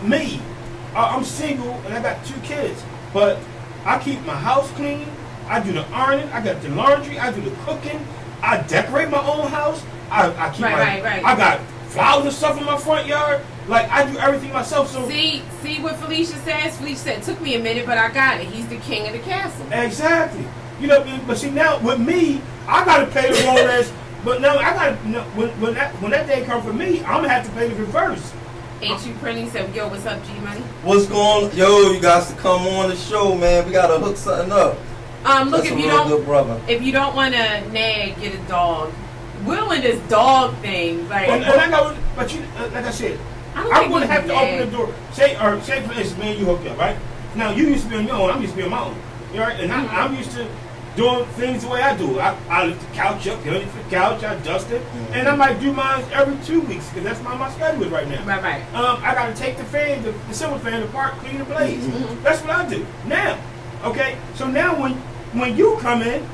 me. I'm single and I got 2 kids, but I keep my house clean. I do the ironing. I got the laundry. I do the cooking. I decorate my own house. I keep Right. I got flowers and stuff in my front yard. Like I do everything myself. So See what Felicia says? Felicia said, it took me a minute, but I got it. He's the king of the castle. exactly. You know, but see now with me, I gotta play the role as. But now I gotta when that day comes for me, I'm gonna have to play the reverse. Ain't you pretty? Said, yo, what's up, G Money? What's going on? Yo, you guys to come on the show, man. We gotta hook something up. Look, That's if a you real don't good brother. if you don't want to nag, get a dog. Will in this dog thing, like And I got, but you, like I said, I don't I'm think gonna we have to nag. open the door. Say for instance, me and you hooked up, right? Now you used to be on your own, I'm used to be on my own. You know, right? And I'm used to doing things the way I do. I lift the couch up, get underneath the couch, I dust it, and I might do mine every 2 weeks because that's my schedule is right now. right. I gotta take the fan, the ceiling fan apart, clean the blades. Mm-hmm. That's what I do now. Okay, so now when you come in,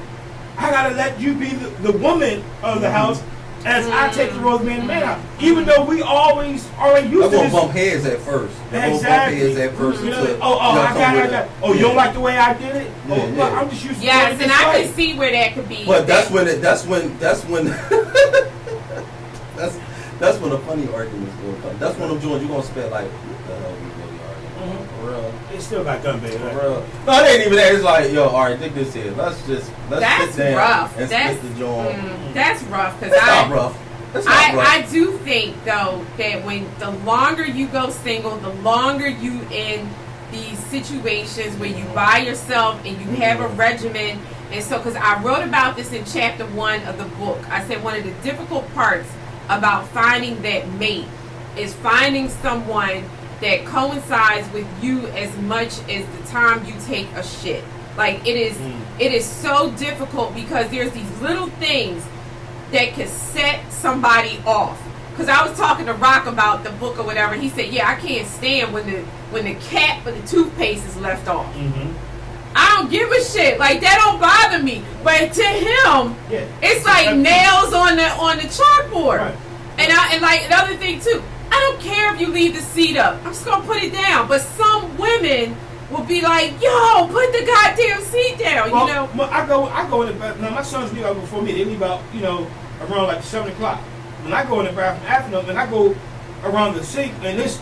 I gotta let you be the woman of the house as I take the role of being the man out. Even though we already used I'm to gonna this. bump heads at first. Exactly. Bump heads at first. You know, until I y'all come got with it. it. Oh, you don't like the way I did it? Yeah, Oh, yeah. well, I'm just used to Yes, doing it and this I way. can see where that could be. But that's when that's when the funny arguments will come. That's when I'm doing. You gonna spend like, what the hell we really arguing? For real. It still got done, baby. For Right? real. No, it ain't even that. It's like, yo, all right, dig this here. Let's That's sit down rough. and That's split the joint. that's rough because It's not rough. It's not rough. I do think though that when the longer you go single, the longer you in these situations where you by yourself and you have a regimen. And so, because I wrote about this in chapter 1 of the book, I said one of the difficult parts about finding that mate is finding someone that coincides with you as much as the time you take a shit. Like it is so difficult because there's these little things that can set somebody off. because I was talking to Rock about the book or whatever. He said, "Yeah, I can't stand when the cap or the toothpaste is left off. Mm-hmm. I don't give a shit. Like that don't bother me. But to him, it's like nails on the chalkboard. Right. And like another thing too. I don't care if you leave the seat up. I'm just gonna put it down. But some women will be like, "Yo, put the goddamn seat down." Well, you know. well, I go in the bathroom. Now my sons leave out before me. They leave out, around like 7:00. When I go in the bathroom after them, and I go around the sink, and there's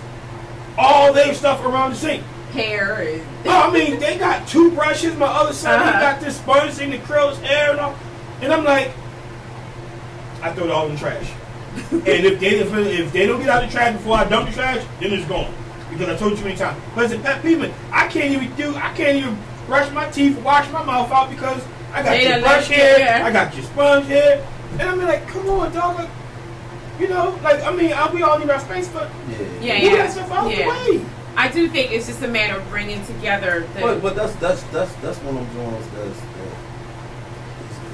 all their stuff around the sink. Hair and I mean, they got toothbrushes. My other son, he got this sponge thing that curls hair and all. And I'm like, I throw it all in the trash. And if they don't get out of the trash before I dump the trash, then it's gone. Because I told you too many times. But it's a pet peeve. I can't even brush my teeth, wash my mouth out because I got your brush here, I got your sponge here. And I'm like, come on, dog. Like, we all need our space, but move that stuff out the way. I do think it's just a matter of bringing together the. But that's one of them joints that's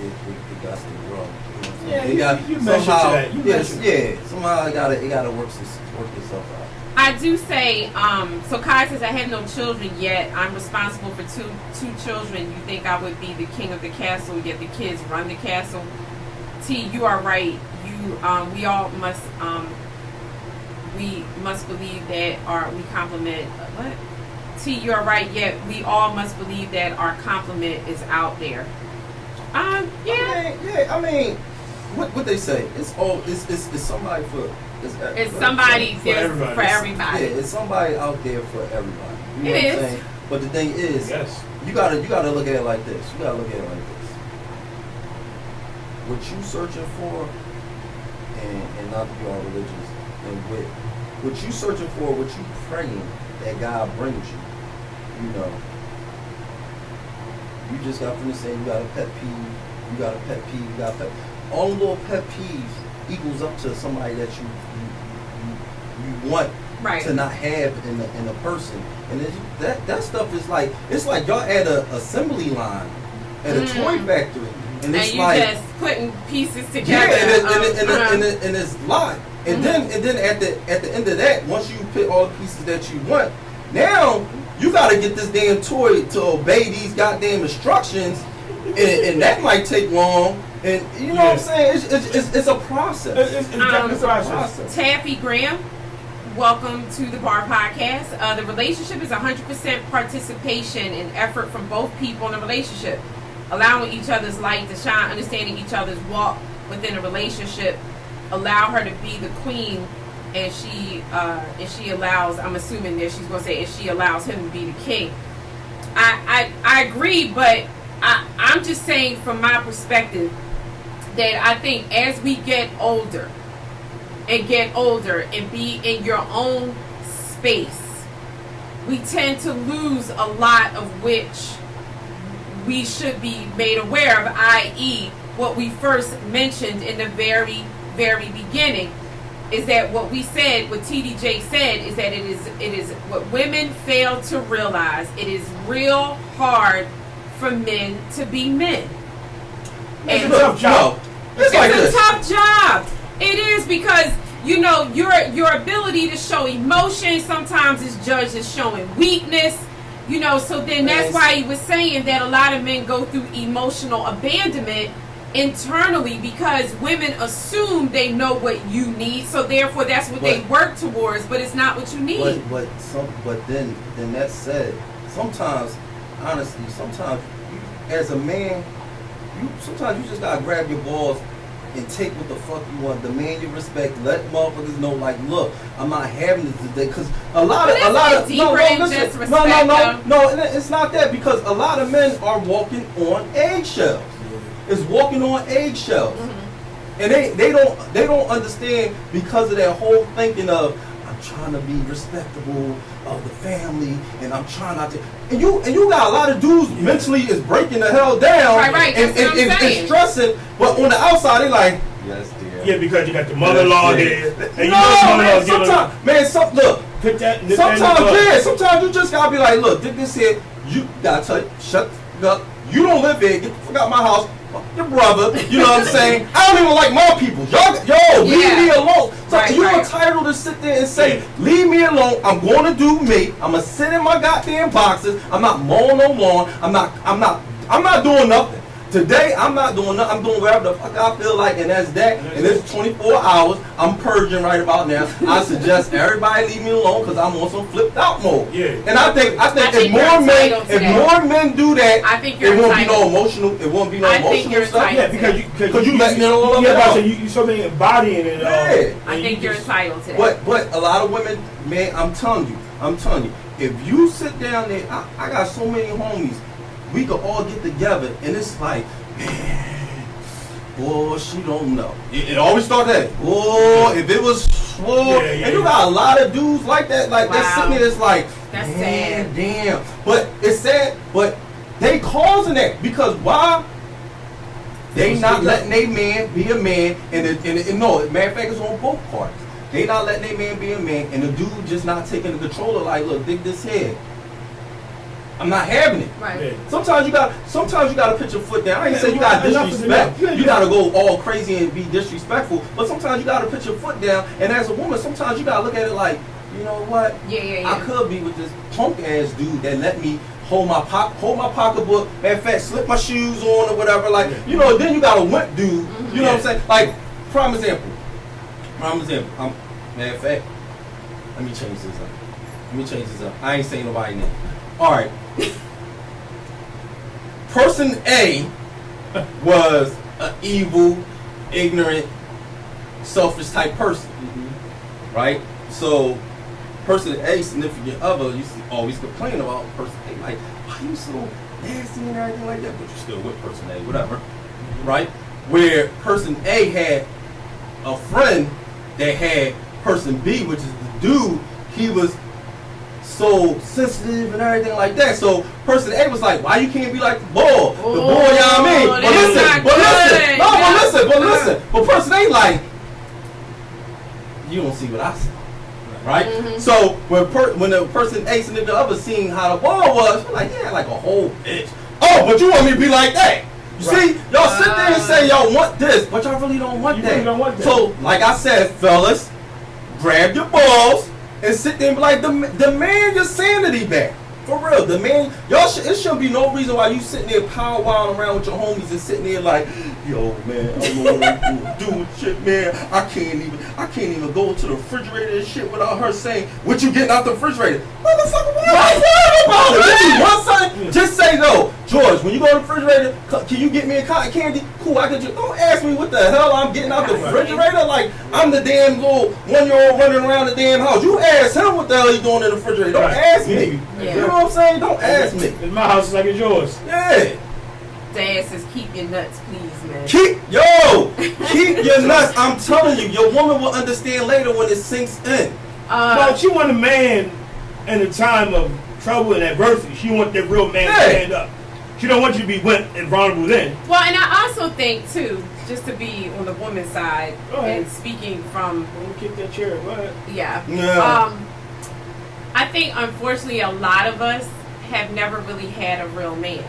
it got to grow. Yeah, you measure to that. Somehow it gotta work itself out. I do say, so Kai says, I have no children yet. I'm responsible for two children. You think I would be the king of the castle, yet the kids run the castle? T, you are right. We all must believe that we compliment. What? T, you are right. Yet we all must believe that our compliment is out there. Yeah. I mean, what they say? It's somebody for. It's somebody for everybody. Yeah, it's somebody out there for everybody. You know what I'm saying? But the thing is, you gotta look at it like this. What you searching for, and not to be all religious, and what you searching for, what you praying that God brings you, you just got to say you got a pet peeve, all the little pet peeves equals up to somebody that you want to not have in a person, and that stuff is like, it's like y'all at a assembly line at a toy factory, and it's you like just putting pieces together. And it's lot, and then at the end of that, once you put all the pieces that you want, now you got to get this damn toy to obey these goddamn instructions, and that might take long. And you know what I'm saying? It's a process. It's definitely a process. Taffy Graham, welcome to the Bar Podcast. The relationship is 100% participation and effort from both people in a relationship, allowing each other's light to shine, understanding each other's walk within a relationship. Allow her to be the queen, and she allows. I'm assuming that she's going to say, if she allows him to be the king. I agree, but I'm just saying from my perspective that I think as we get older and be in your own space, we tend to lose a lot of which we should be made aware of, i.e. what we first mentioned in the very, very beginning, is that what we said, what TDJ said, is that it is what women fail to realize. It is real hard for men to be men. It's a tough job. It's a tough job. It is, because your ability to show emotion sometimes is judged as showing weakness. So then that's why he was saying that a lot of men go through emotional abandonment internally, because women assume they know what you need, so therefore that's what they work towards, but it's not what you need. But then that said, sometimes, honestly, as a man, sometimes you just gotta grab your balls and take what the fuck you want. Demand your respect. Let motherfuckers know, like, look, I'm not having this today, because a lot of no, it's not that, because a lot of men are walking on eggshells. Is walking on eggshells, and they don't understand, because of that whole thinking of, I'm trying to be respectable of the family, and I'm trying not to. And you got a lot of dudes mentally is breaking the hell down, right. And stressing, but on the outside they like, yes dear. Yeah, because you got the mother-in-law here. Sometimes you just gotta be like, look, this here, you gotta tell you, shut up. You don't live here. Get the fuck out my house. Your brother, you know what I'm saying? I don't even like my people. Yo, leave me alone. So you're entitled to sit there and say, leave me alone. I'm going to do me. I'm gonna sit in my goddamn boxes. I'm not mowing no lawn. I'm not doing nothing. Today, I'm not doing nothing. I'm doing whatever the fuck I feel like, and that's that. And it's 24 hours. I'm purging right about now. I suggest everybody leave me alone because I'm on some flipped out mode. Yeah. And I think if more men do that, I think it won't be no emotional. It won't be no emotional stuff. Yeah, because you letting it all up. Yeah, you sort of embodying it. Yeah. I think you're entitled to that. But a lot of women, man, I'm telling you, if you sit down there, I got so many homies. We could all get together, and it's like, man, boy, she don't know. It always start that. Oh, if it was, and you got a lot of dudes like that, like they're sitting there. It's like, that's man, sad. damn. But it's sad. But they causing that because why? They not letting their man be a man, and no, matter of fact, it's on both parties. They not letting their man be a man, and the dude just not taking the controller. Like, look, dig this head. I'm not having it. Right. Sometimes you gotta put your foot down. I ain't saying you gotta disrespect. You gotta go all crazy and be disrespectful. But sometimes you gotta put your foot down. And as a woman, sometimes you gotta look at it like, you know what? Yeah. I could be with this punk ass dude that let me hold my pocketbook. Matter of fact, slip my shoes on or whatever. Like, you know. Then you got a wimp dude. You know what I'm saying? Like, prime example. Matter of fact, let me change this up. I ain't saying nobody name. All right. Person A was an evil, ignorant, selfish type person, right? So, person A, significant other, used to always complain about person A, like, why you so nasty and everything like that? But you're still with person A, whatever, right? Where person A had a friend that had person B, which is the dude. He was so sensitive and everything like that. So person A was like, why you can't be like the boy? The boy, you know what I mean? But listen. But person A like, you don't see what I see. Right? Mm-hmm. So when the person A and the other seen how the ball was, like, yeah, like a whole bitch. Oh, but you want me to be like that. You see, y'all sit there and say y'all want this, but y'all really don't want that. Really don't want that. So, like I said, fellas, grab your balls and sit there and be like, demand your sanity back. For real, demand. It shouldn't be no reason why you sitting there powwowing around with your homies and sitting there like, yo, man, I don't know what I'm doing shit, man. I can't even go to the refrigerator and shit without her saying, what you getting out the refrigerator? Motherfucker, what are you worried about it? Give me one second. Just say no. George, when you go to the refrigerator, can you get me a cotton candy? Cool, I can just, don't ask me what the hell I'm getting out the refrigerator. Like, I'm the damn little 1-year-old running around the damn house. You ask him what the hell he's doing in the refrigerator. Don't ask me. Yeah. You know what I'm saying? Don't ask me. It's my house, is like it's yours. Yeah. Dad says, keep your nuts, please, man. Keep your nuts. I'm telling you, your woman will understand later when it sinks in. But she want a man in a time of trouble and adversity. She want that real man to stand up. She don't want you to be wet and vulnerable then. Well, and I also think, too, just to be on the woman's side, and speaking from... Don't kick that chair, go ahead. Yeah. I think, unfortunately, a lot of us have never really had a real man.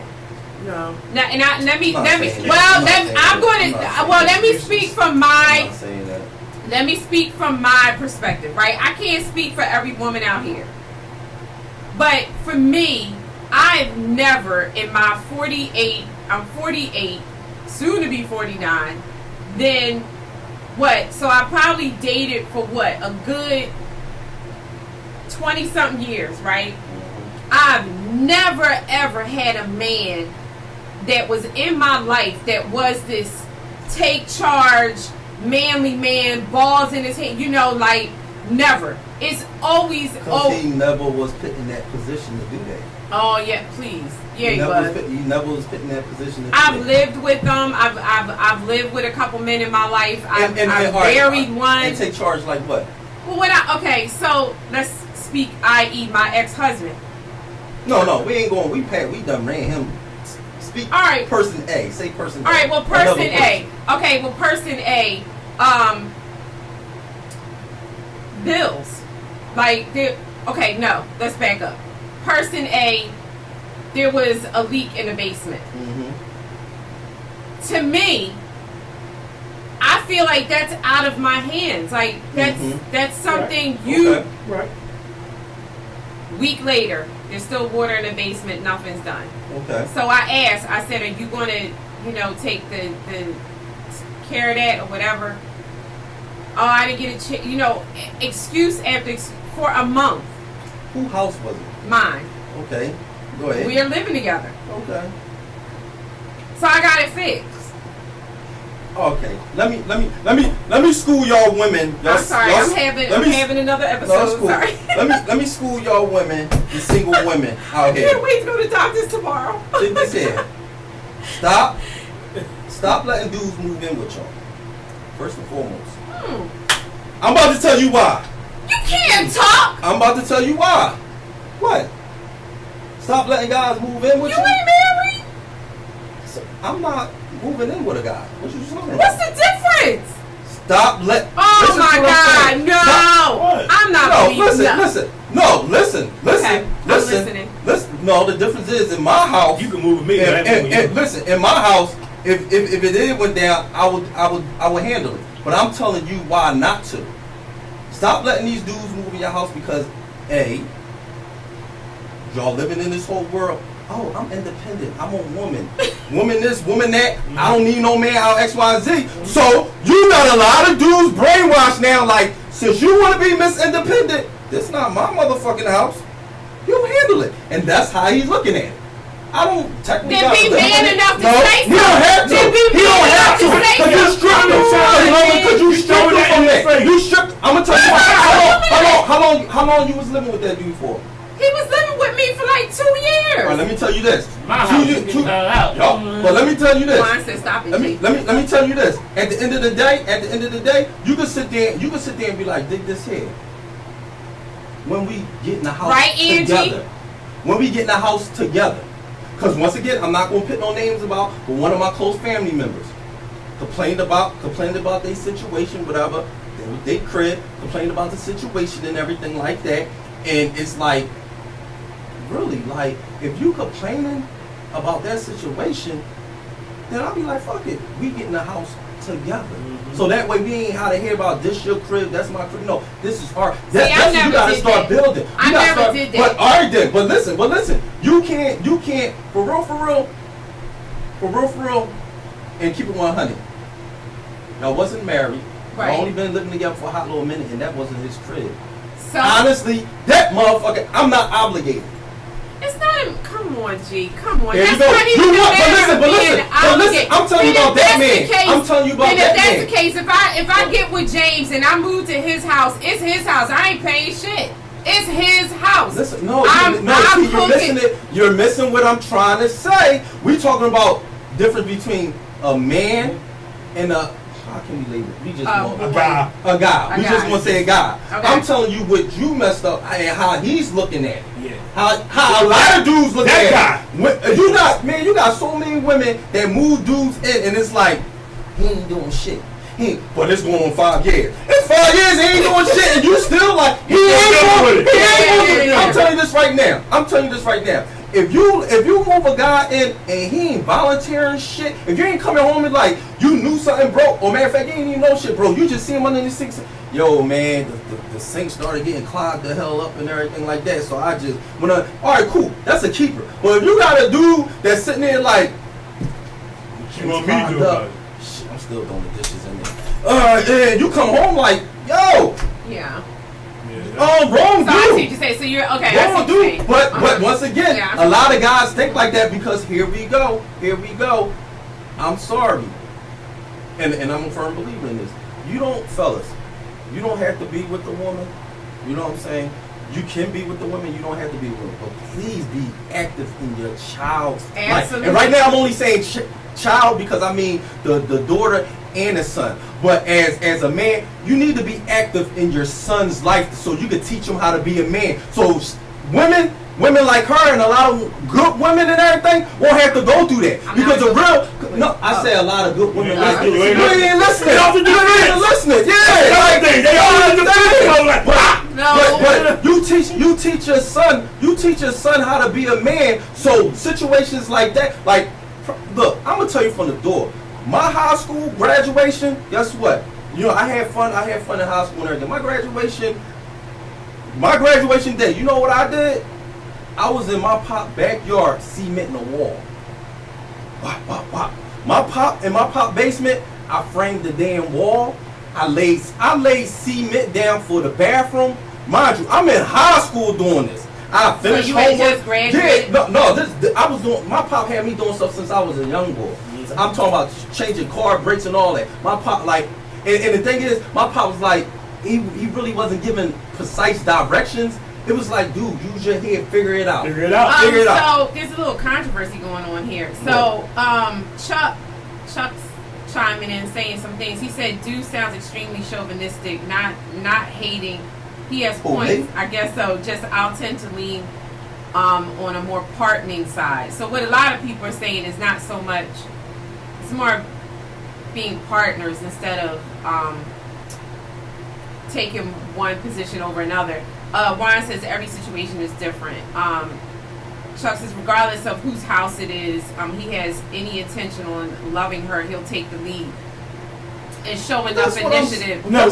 No. Now, and let me speak from my... Let me speak from my perspective, right? I can't speak for every woman out here. But for me, I've never, in my 48, I'm 48, soon to be 49, then what? So I probably dated for what? A good 20-something years, right? I've never, ever had a man that was in my life that was this take charge, manly man, balls in his hand, like, never. It's always... he never was put in that position to do that. Oh, yeah, please. Yeah, he never was put in that position to do I've that. lived with them. I've lived with a couple men in my life. I've married one. And take charge like what? Well, so let's speak, i.e. my ex-husband. No, we ain't going. We done ran him. Speak. All right. Person A. Say person A. All right. Well, person A. Okay. Well, person A. Bills. Okay. No. Let's back up. Person A. There was a leak in the basement. Mm-hmm. To me, I feel like that's out of my hands. Like that's something you. Okay. Right. Week later, there's still water in the basement. Nothing's done. Okay. So I asked. I said, "Are you going to, take the care of that or whatever?" Oh, I didn't get a excuse after for a month. Whose house was it? Mine. Okay. Go ahead. We are living together. Okay. So I got it fixed. Okay. Let me school y'all women. I'm sorry. I'm having another episode. No, it's cool. Sorry. let me school y'all women, the single women out I here. can't wait to go to the doctor's tomorrow. Check this here. Stop letting dudes move in with y'all. First and foremost. I'm about to tell you why. You can't talk. I'm about to tell you why. What? Stop letting guys move in with you. You ain't married. So, I'm not moving in with a guy. What you talking about? What's the difference? Stop let. Oh listen my to what I'm God, saying. no! Stop. What? I'm not No, believing that. listen. Listen. No, the difference is in my house. You can move with me. but I ain't moving with you. Listen, in my house, if it did went down, I would handle it. But I'm telling you why not to. Stop letting these dudes move in your house because y'all living in this whole world. Oh, I'm independent. I'm a woman. Woman this, woman that. I don't need no man out X, Y, and Z. So you got a lot of dudes brainwashed now. Like, since you want to be Miss Independent, this not my motherfucking house. You handle it, and that's how he's looking at it. I don't technically. Then be man enough to say he don't have to. Then be He don't man have to. enough to say Because you something. stripped him. Because you stripped him from that. You stripped. I'm gonna tell you how long you was living with that dude for? He was living with me for like 2 years. All right, let me tell you this. My house, you get the hell out. But let me tell you this. Juan said, "Stop it, Let me tell you this. At the end of the day, you can sit there and be like, dig this here. When we get in the house Right, Angie? together. When we get in the house together. Because once again, I'm not gonna put no names about, but one of my close family members complained about their situation, whatever. They crib, complained about the situation and everything like that. And it's like, really, like, if you complaining about that situation, then I'll be like, fuck it, we get in the house together. So that way we ain't how to hear about this your crib, that's my crib. No, this is our. That's what you gotta start building. I never did that. But all right then, but listen, you can't for real, and keep it 100. Y'all wasn't married. Right. Y'all only been living together for a hot little minute, and that wasn't his crib. So Honestly, that motherfucker, I'm not obligated. it's not. Come on, G. Come on. There you That's go. not even You a want- matter of but being listen, obligated. I'm telling you Then about if that that's the man. case- I'm telling you about then that if that's man. the case, if I get with James and I move to his house, it's his house. I ain't paying shit. It's his house. Listen, no, I'm see, you're cooking. missing it. You're missing what I'm trying to say. We talking about difference between a man and a. How can we label it? We just want A guy. a guy. A We just guy. want to say a guy. Okay. I'm telling you what you messed up and how he's looking at it. Yeah. How a lot of dudes look That at guy. it. You got so many women that move dudes in, and it's like he ain't doing shit. But it's going on 5 years. It's 5 years, he ain't doing shit, and you still like he ain't doing it. Yeah. I'm telling you this right now. If you move a guy in and he ain't volunteering shit, if you ain't coming home and like you knew something broke, or matter of fact you ain't even know shit broke, you just see him under the sink. Yo man, the sink started getting clogged the hell up and everything like that. So I just alright, cool, that's a keeper. But if you got a dude that's sitting there like You want me to do about it? shit, I'm still doing the dishes in there. And you come home like, yo, Yeah. wrong So I see what dude. you're saying. So you're okay. I see Wrong what you're saying. dude. But once again, Yeah. a lot of guys think like that because here we go. I'm sorry. And I'm a firm believer in this. Fellas, you don't have to be with the woman. You know what I'm saying? You can be with the woman, you don't have to be with her. But please be active in your child's life. Absolutely. And right now I'm only saying child because I mean the daughter and the son. But as a man, you need to be active in your son's life so you can teach him how to be a man. So women like her and a lot of good women and everything won't have to go through that. I'm Because not I say a lot of good women You like ain't you ain't listening. Get off the You ain't defense. listening. Yeah. They all in the defense. Like, bah! No. But you teach your son how to be a man. So situations like that, like, look, I'm gonna tell you from the door. My high school graduation, guess what? You know, I had fun in high school and everything. My graduation day, you know what I did? I was in my pop backyard cementing the wall. Wop, wop, wop. In my pop basement, I framed the damn wall. I laid cement down for the bathroom. Mind you, I'm in high school doing this. I finished you had homework. just graduated? I was doing. My pop had me doing stuff since I was a young boy. I'm talking about changing car brakes and all that. My pop, like, and the thing is, my pop was like, he really wasn't giving precise directions. It was like, dude, use your head, figure it out. Figure it out. So there's a little controversy going on here. So Chuck's chiming in saying some things. He said, "Dude sounds extremely chauvinistic, not hating." He has points, I guess so. Just I'll tend to lean on a more partnering side. So what a lot of people are saying is not so much. It's more being partners instead of taking one position over another. Warren says every situation is different. Chuck says regardless of whose house it is, he has any intention on loving her, he'll take the lead and show enough initiative. No, I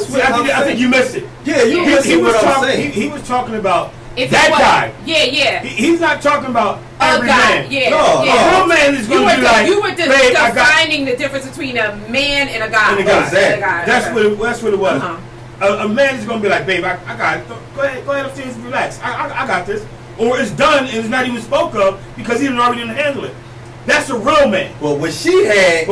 think you missed it. Yeah, you missed it. What I'm saying. He was talking about If that it was- guy. Yeah. He's not talking about A every guy. man. Yeah. No, yeah. A real man is going to be like, you were babe, I got. defining the difference between a man and a guy. And a guy. Exactly. That's what it was. Uh-huh. A man is going to be like, babe, I got it. Go ahead upstairs and relax. I got this. Or it's done and it's not even spoke of because he already didn't handle it. That's a real man. But what she had,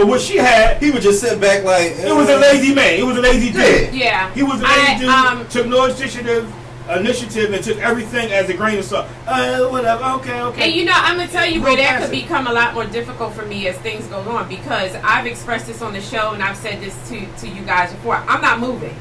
he would just sit back like. It was a lazy man. It was a lazy dude. Yeah. He was a lazy dude. Took no initiative and took everything as a grain of salt. Whatever. Okay. And I'm gonna tell you where that could Passive. become a lot more difficult for me as things go on, because I've expressed this on the show and I've said this to you guys before. I'm not moving.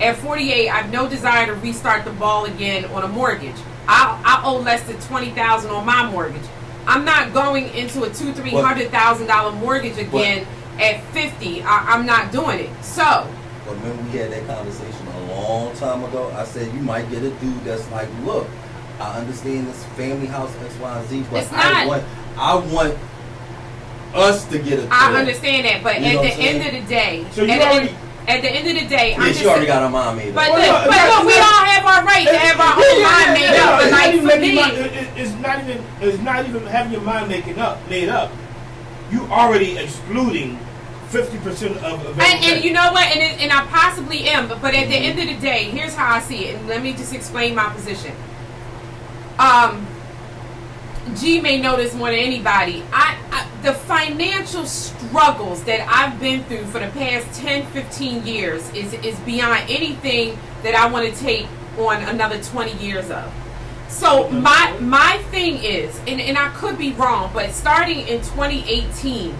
At 48, I have no desire to restart the ball again on a mortgage. I owe less than $20,000 on my mortgage. I'm not going into a $200,000-$300,000 mortgage again at 50. I'm not doing it. So. But when we had that conversation a long time ago, I said you might get a dude that's like, look, I understand this family house X, Y, and Z, but I want us to get a. I understand that, but at the end of the day, so you at the end of the day, yeah, she already got her mind made up. But look, we all have our right to have our own mind made up. But like for me, it's not even having your mind made up. You already excluding 50% of and you know what? And I possibly am, but at the end of the day, here's how I see it. And let me just explain my position. G may know this more than anybody. The financial struggles that I've been through for the past 10, 15 years is beyond anything that I want to take on another 20 years of. So my thing is, and I could be wrong, but starting in 2018,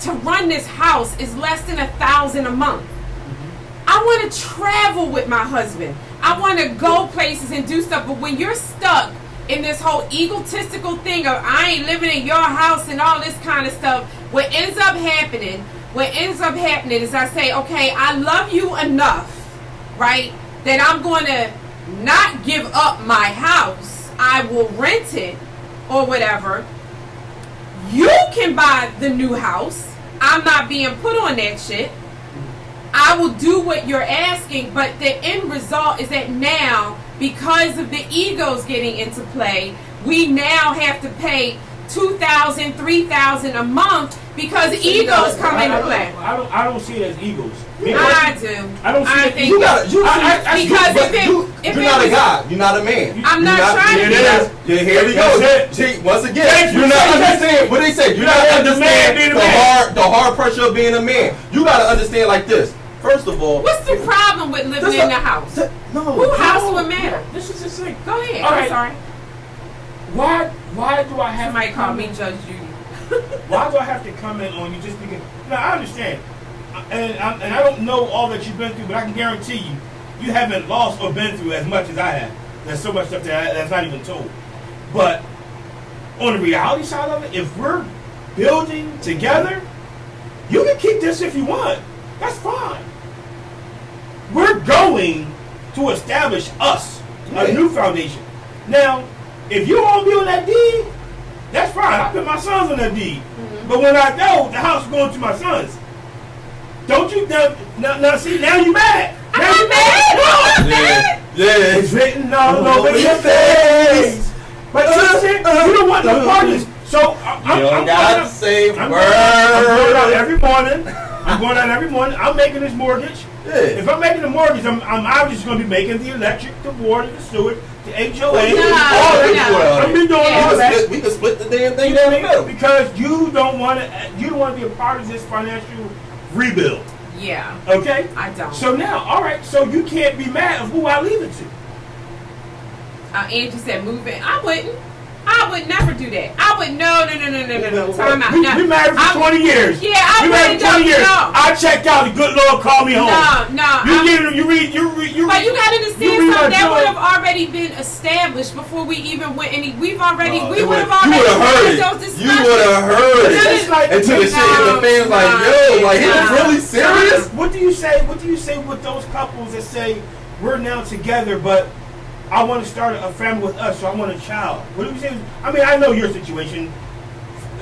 to run this house is less than $1,000 a month. I want to travel with my husband. I want to go places and do stuff. But when you're stuck in this whole egotistical thing of I ain't living in your house and all this kind of stuff, what ends up happening is I say, okay, I love you enough, right, that I'm going to not give up my house. I will rent it or whatever. You can buy the new house. I'm not being put on that shit. I will do what you're asking, but the end result is that now, because of the egos getting into play, we now have to pay $2,000, $3,000 a month because egos come into play. I don't see it as egos. I do. I don't see it. think You got because you're not a guy. You're not a man. I'm not trying to be that. Yeah, here we go. See, once again, you're not understanding what they say. You're not understanding the hard pressure of being a man. You got to understand like this. First of all, What's the problem with living in the house? No. Who house would matter? This is the thing. Go ahead. All I'm right. sorry. Why do I have Somebody to call comment? me Judge Judy. Why do I have to comment on you just because? Now I understand, and I don't know all that you've been through, but I can guarantee you haven't lost or been through as much as I have. There's so much stuff that's not even told. But on the reality side of it, if we're building together, you can keep this if you want. That's fine. We're going to establish us a new foundation. Now, if you want to be on that deed, that's fine. I put my sons on that deed. Mm-hmm. But when I know the house is going to my sons, don't you now see, now you mad. I'm Now not you mad. I'm not mad. Yeah. It's written all over your face. But you don't want no parties. So I'm You don't got to say I'm word. going out every morning. I'm going out every morning. I'm making this mortgage. Yeah. If I'm making the mortgage, I'm obviously going to be making the electric, the water, the sewer, the HOA. Well, No, all no. that well. I'm be doing Yeah. all that. We can split the damn thing You know down the what I mean? middle. Because you don't want to be a part of this financial rebuild. Yeah, Okay? I don't. So now, all right, so you can't be mad of who I leave it to. Angie said move in. I wouldn't. I would never do that. I would no. Time out. We No. married for 20 years. Yeah, I we married wouldn't. for 20 years. No. I checked out. The good Lord called me home. No. You read. But you gotta understand you read something my that joy. would have already been established before we even went any. We would have already You would have heard had it. those discussions. You would have heard It's it. just like Until the shit hit the fans like, yo, like, he was really serious? What do you say? What do you say with those couples that say we're now together, but I want to start a family with us, so I want a child? What do you say? I mean, I know your situation,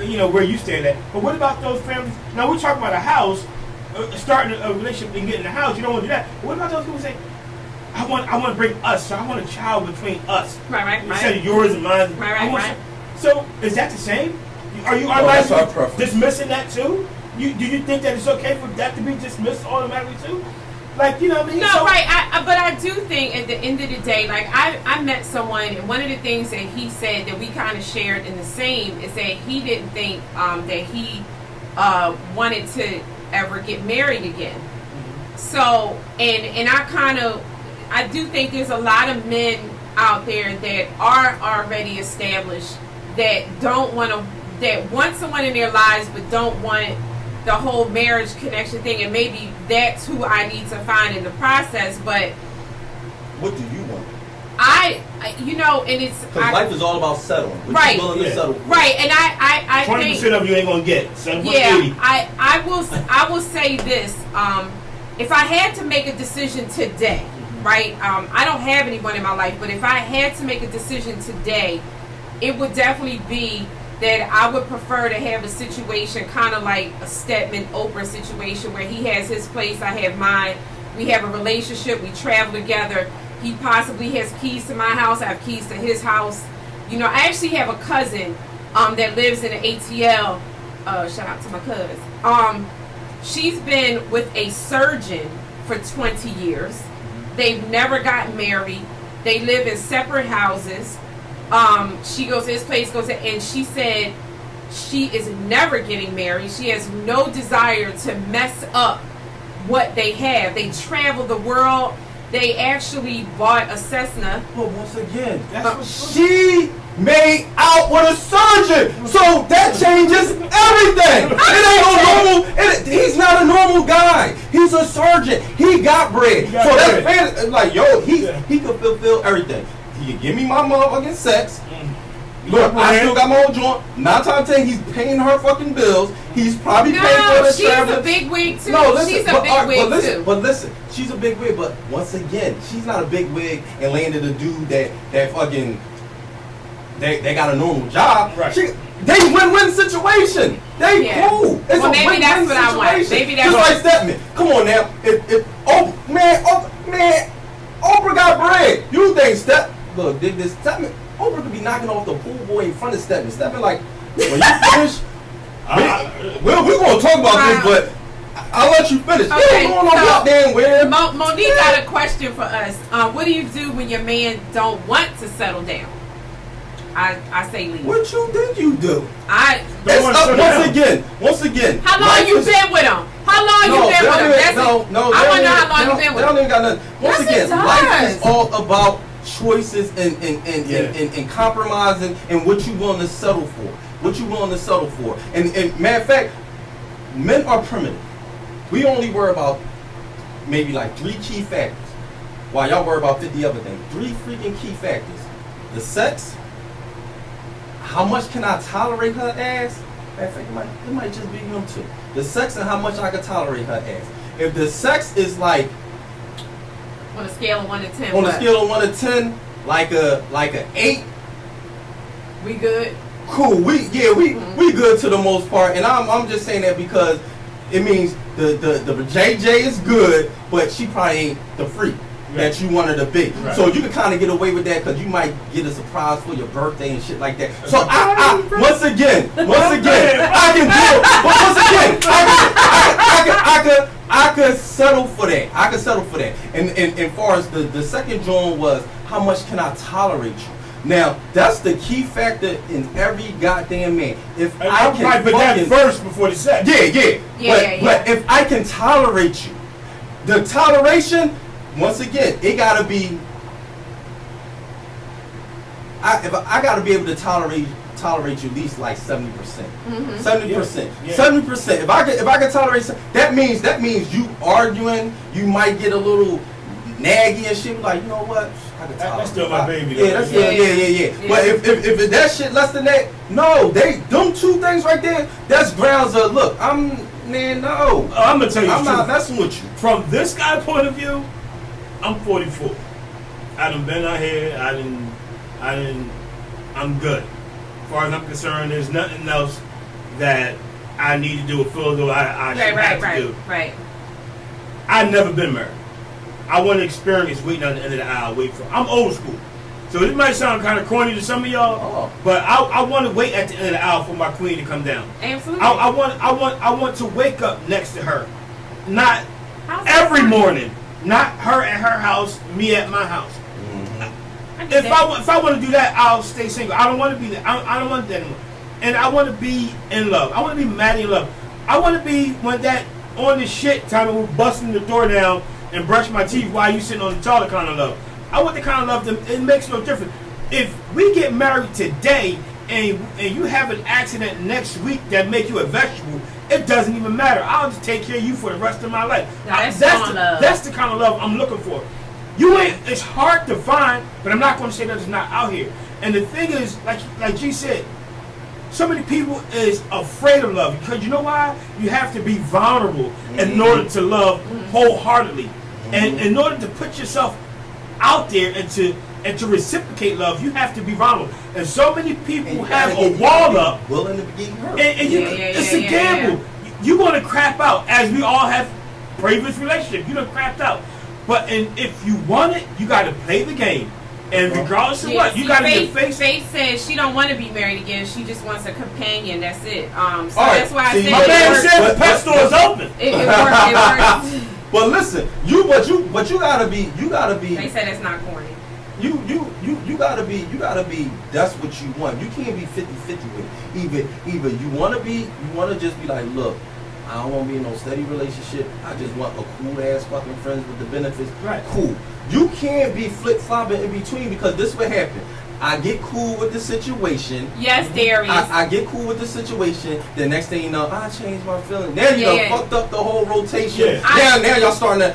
you know where you stand at, but what about those families? Now we talk about a house, starting a relationship and getting a house. You don't want to do that. But what about those people who say, I want to bring us, so I want a child between us. Right. Instead of yours and mine. Right. So is that the same? Are you that's our automatically preference. dismissing that too? Do you think that it's okay for that to be dismissed automatically too? Like, you know what I mean? No, So- right. But I do think at the end of the day, like I met someone, and one of the things that he said that we kind of shared in the same is that he didn't think that he wanted to ever get married again. So, and I do think there's a lot of men out there that are already established that that want someone in their lives but don't want the whole marriage connection thing, and maybe that's who I need to find in the process. But What do you want? and it's Because life is all about settling. What Right. you willing to Yeah. settle for. right, and I 20% think of you ain't gonna get. So what's yeah, 80? I will say this. If I had to make a decision today, right? I don't have anyone in my life, but if I had to make a decision today, it would definitely be that I would prefer to have a situation kind of like a Stedman Oprah situation where he has his place, I have mine. We have a relationship, we travel together. He possibly has keys to my house, I have keys to his house. You know, I actually have a cousin that lives in the ATL. Shout out to my cousin. She's been with a surgeon for 20 years. They've never gotten married. They live in separate houses. She goes to his place, and she said she is never getting married. She has no desire to mess up what they have. They travel the world. They actually bought a Cessna. But once again, That's what she made out with a surgeon, so that changes everything. It ain't no normal. He's not a normal guy. He's a surgeon. He got bread. He got So bread. that's like, yo, he Yeah. he could fulfill everything. He could give me my motherfucking sex. You Look, got I bread. still got my own joint. 9 times 10, he's paying her fucking bills. He's probably paying for No, the she's travel. a big wig too. No, listen, She's a but, big wig listen, too. but listen, she's a big wig. But once again, she's not a big wig and landed a dude that fucking they got a normal job. Right. They win-win situation. They Yeah. cool. It's Well, a maybe win-win that's what I want. situation. Maybe that's just what- like Stepman. Come on now. Oprah got bread. You think look, dig this Stepman? Oprah could be knocking off the pool boy in front of Stepman. Stepman like, when you finish. We're going to talk about this, but I'll let you finish. Okay, You don't know so- what damn where. Monique got a question for us. What do you do when your man don't want to settle down? I say leave. What you think you do? I. Don't It's wanna up settle once again. How long life you is- been with him? How long you been with him? That's it. no. I want to know how long you been They with don't him. even got nothing. Once Yes, it again, life does. is all about choices Yeah. and compromising and what you willing to settle for. What you willing to settle for. And matter of fact, men are primitive. We only worry about maybe like 3 key factors, while y'all worry about 50 other things. 3 freaking key factors: the sex. How much can I tolerate her ass? Matter of fact, it might just be him too. The sex and how much I can tolerate her ass. If the sex is like On a scale of 1 to 10. on a what? scale of 1 to 10, like a 8, We good. cool. We good to the most part, and I'm just saying that because it means the JJ is good, but she probably ain't the freak that you wanted to be. Right. So you can kind of get away with that because you might get a surprise for your birthday and shit like that. So I once again, I can deal. But once again, I could settle for that. I could settle for that. And far as the second joint was, how much can I tolerate you? Now that's the key factor in every goddamn man. If I can right, but that first before the sex. But if I can tolerate you, the toleration. Once again, it gotta be. I gotta be able to tolerate you at least like 70%, 70%, 70%. If I can tolerate, that means you arguing, you might get a little naggy and shit. Like, you know what? I can tolerate. That's still my baby. Yeah, that's still, yeah. But if that shit less than that, no, them two things right there. That's grounds of look. No. I'm gonna tell you, I'm not messing with you. From this guy's point of view, I'm 44. I done been out here. I'm good. As far as I'm concerned, there's nothing else that I need to do with Phil, though I should have to do. Right. I've never been married. I want to experience waiting on the end of the aisle. I'm old school. So this might sound kind of corny to some of y'all, but I want to wait at the end of the aisle for my queen to come down. Absolutely. I want to wake up next to her, not every morning. Not her at her house, me at my house. Mm-hmm. If I want to do that, I'll stay single. I don't want to be that. I don't want that anymore. And I want to be in love. I want to be madly in love. I want to be when that on the shit time when we're busting the door down and brush my teeth while you sitting on the toilet kind of love. I want the kind of love that it makes no difference. If we get married today and you have an accident next week that make you a vegetable, it doesn't even matter. I'll just take care of you for the rest of my life. That's the kind of love I'm looking for. It's hard to find, but I'm not going to say that it's not out here. And the thing is, like G said, so many people is afraid of love because you know why? You have to be vulnerable in order to love wholeheartedly, and in order to put yourself out there and to reciprocate love, you have to be vulnerable. And so many people have a wall up, willing to be hurt. It's a gamble. You're going to crap out, as we all have previous relationships. You're going to crap out. But if you want it, you got to play the game. And regardless of what, you got to get face. Faith says she don't want to be married again. She just wants a companion. That's it. So that's why I said my man said the pet store is open. It works. But listen, you gotta be. They said it's not corny. You gotta be. That's what you want. You can't be 50-50 with it. Either you wanna just be like, look, I don't want to be in no steady relationship. I just want a cool ass fucking friends with the benefits. Right. Cool. You can't be flip flopping in between because this will happen. I get cool with the situation. Yes, Darius. I get cool with the situation. The next thing you know, I changed my feelings. Now you done fucked up the whole rotation. Yeah. Now y'all starting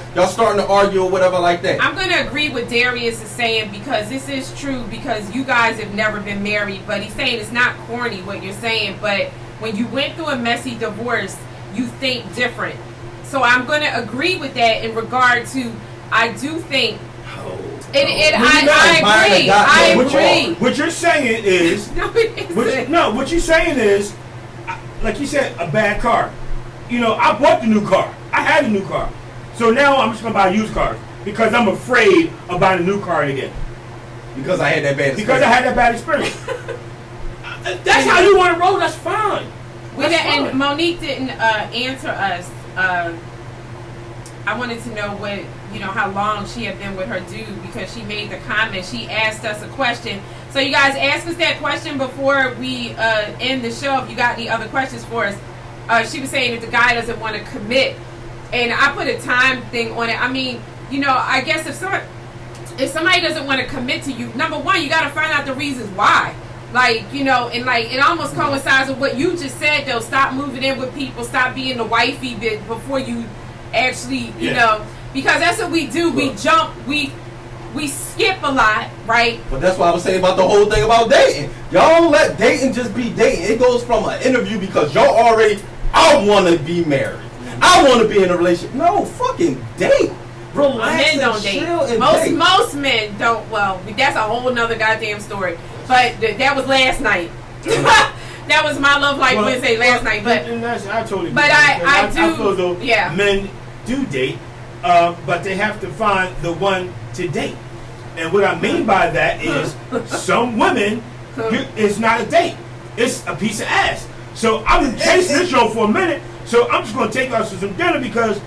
to argue or whatever like that. I'm gonna agree with Darius is saying because this is true because you guys have never been married, but he's saying it's not corny what you're saying, but when you went through a messy divorce, you think different. So I'm gonna agree with that in regard to I do think I agree. What you're saying is what you're saying is like you said, a bad car. You know, I bought the new car. I had a new car. So now I'm just gonna buy used cars because I'm afraid of buying a new car again. Because I had that bad experience. That's how you want to roll, that's fine. And Monique didn't answer us. I wanted to know how long she had been with her dude because she made the comment. She asked us a question. So you guys ask us that question before we end the show. If you got any other questions for us, she was saying if the guy doesn't want to commit, and I put a time thing on it. I mean, I guess if somebody doesn't want to commit to you, number one, you got to find out the reasons why. It almost coincides with what you just said, though. Stop moving in with people. Stop being the wifey bit before you actually, because that's what we do. We jump, we skip a lot, right? But that's what I was saying about the whole thing about dating. Y'all don't let dating just be dating. It goes from an interview because y'all already, I want to be married. I want to be in a relationship. No, fucking date. Relax men don't date. Most men don't. Well, that's a whole nother goddamn story. But that was last night. That was my Love Life Wednesday last night, but and that's, I totally. But agree. I do. feel though, Yeah. Men do date, but they have to find the one to date. And what I mean by that is, some women, it's not a date; it's a piece of ass. So I've been chasing this show for a minute. So I'm just gonna take us to some dinner because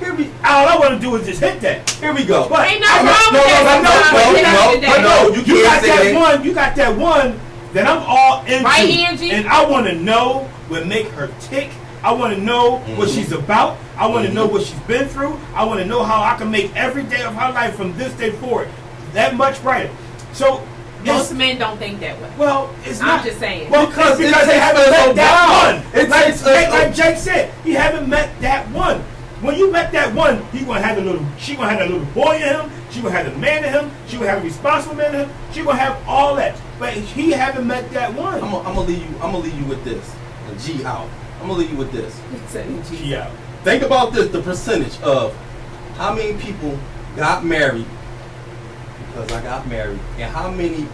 all I want to do is just hit that. Here we go. But ain't nothing wrong with that. you got that one. You got that one that I'm all into, Right, Angie? and I want to know what make her tick. I want to know what she's about. I want to know what she's been through. I want to know how I can make every day of her life from this day forward that much brighter. So most men don't think that way. well, it's not. I'm just saying. Well, Because they it haven't takes met us that down. one. It takes us Like Jake said, he haven't met that one. When you met that one, he gonna have she gonna have that little boy in him. She gonna have the man in him. She gonna have a responsible man in him. She gonna have all that. But he haven't met that one. I'm gonna leave you with this. A G out. I'm gonna leave you with this. Yeah. Think about this: the percentage of how many people got married because I got married, and how many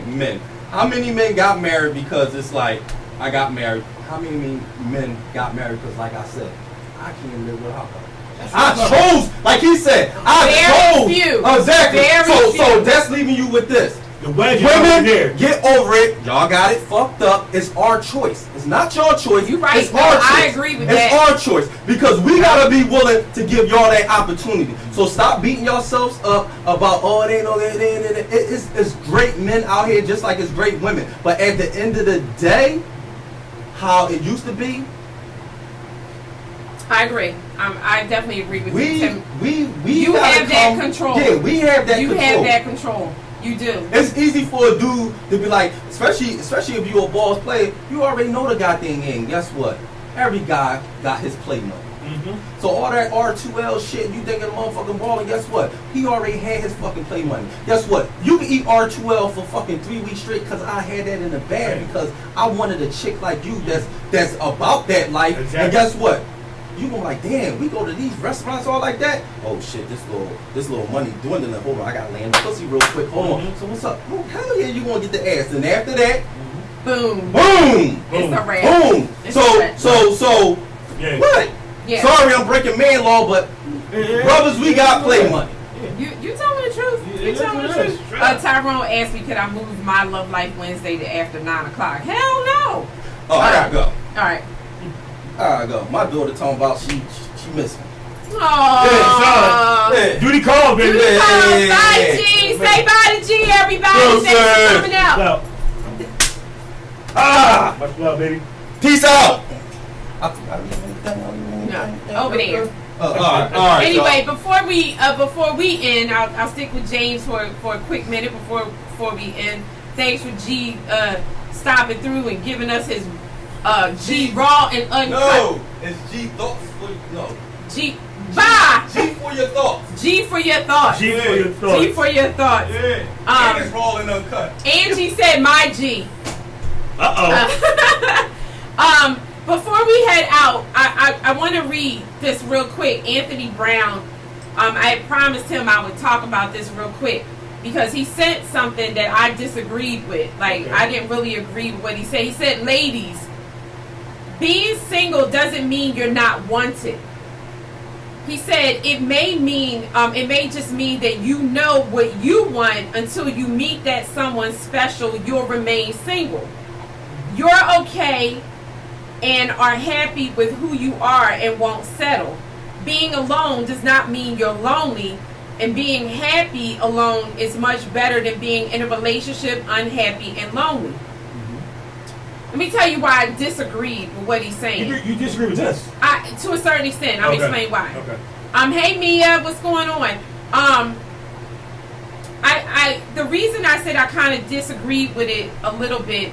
men. How many men got married because it's like I got married? How many men got married because, like I said, I can't live without her. I chose, like he said, I chose. Few. Exactly. Very So few. that's leaving you with this. The wedge is Women, over there. get over it. Y'all got it fucked up. It's our choice. It's not your choice. You right. It's our choice. I agree with it's that. our choice because we gotta be willing to give y'all that opportunity. So stop beating yourselves up about it ain't no it's great men out here just like it's great women. But at the end of the day, how it used to be, I agree. I definitely agree with you, Tim. we You gotta have that control. Yeah, we have that You control. have that control. You do. It's easy for a dude to be like, especially if you're a boss player, you already know the goddamn game. Guess what? Every guy got his play money. So all that R2L shit, you thinking motherfucking balling, guess what? He already had his fucking play money. Guess what? You can eat R2L for fucking 3 weeks straight because I had that in the bag because I wanted a chick like you that's about that life. Exactly. And guess what? You gonna like, damn, we go to these restaurants all like that. Oh shit, this little money dwindling. Hold on, I gotta land the pussy real quick. Hold on. So what's up? Oh, hell yeah, you gonna get the ass. And after that, Boom. boom, It's a wrap. boom. It's a wrap. So Yeah. what? Yeah. Sorry, I'm breaking man law, but brothers, we got play money. You telling the truth. Yeah, You telling the that's what it truth. is. Straight Tyrone asked me, could I move my Love Life Wednesday to after 9 o'clock? Hell no. Oh, I gotta go. All right. I gotta go. My daughter talking about she missed me. Aww. Yeah. Duty call, baby. Duty call. Yeah. Bye, G. Say bye to G, everybody. Yo, Thanks for sir. coming out. Love. Ah, Much love, baby. peace out. No, over there. All right. Anyway, before we end, I'll stick with James for a quick minute before we end. Thanks for G stopping through and giving us his G raw and uncut. No, it's G thoughts for no. G bye. G for your thoughts. G for your thoughts. G for your thoughts. G for your thoughts. Yeah. And it's raw and uncut. Angie said my G. Uh-oh. Before we head out, I want to read this real quick. Anthony Brown, I had promised him I would talk about this real quick because he said something that I disagreed with. Like, Okay. I didn't really agree with what he said. He said, ladies, being single doesn't mean you're not wanted. He said it may just mean that you know what you want until you meet that someone special, you'll remain single. You're okay and are happy with who you are and won't settle. Being alone does not mean you're lonely, and being happy alone is much better than being in a relationship unhappy and lonely. Let me tell you why I disagreed with what he's saying. You disagree with this? To a certain extent. I'll Okay. explain why. Okay. Hey Mia, what's going on? The reason I said I kind of disagreed with it a little bit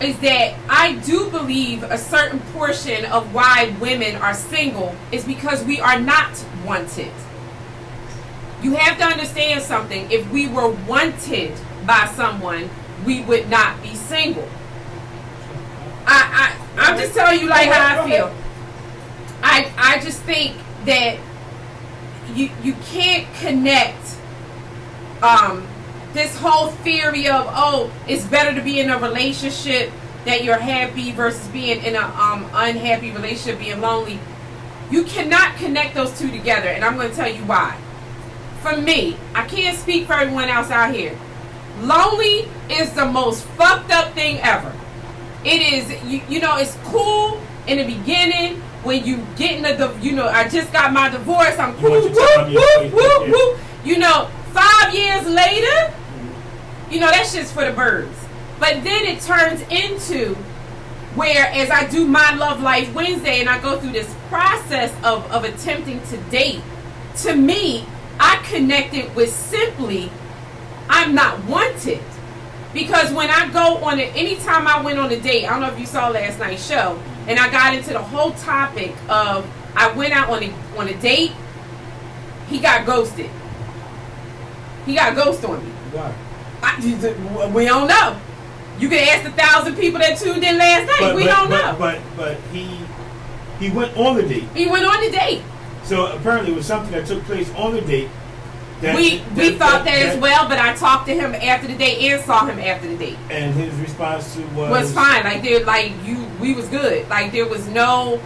is that I do believe a certain portion of why women are single is because we are not wanted. You have to understand something. If we were wanted by someone, we would not be single. I'm just telling you like how I feel. I just think that you can't connect this whole theory of, oh, it's better to be in a relationship that you're happy versus being in a unhappy relationship, being lonely. You cannot connect those two together, and I'm going to tell you why. For me, I can't speak for everyone else out here. Lonely is the most fucked up thing ever. It is, you know, it's cool in the beginning when you get in the, you know, I just got my divorce. I'm whoop, whoop, whoop, whoop, whoop. You know, 5 years later, you know, that shit's for the birds. But then it turns into where, as I do my Love Life Wednesday and I go through this process of attempting to date, to me, I connected with simply, I'm not wanted. Because when I go on it, anytime I went on a date, I don't know if you saw last night's show, and I got into the whole topic of, I went out on a date, he got ghosted. He got ghosted on me. Why? We don't know. You can ask 1,000 people that tuned in last night. We don't know. But he went on the date. He went on the date. So apparently it was something that took place on the date. We thought that as well, but I talked to him after the date and saw him after the date. And his response to was fine. Like we was good. Like there was no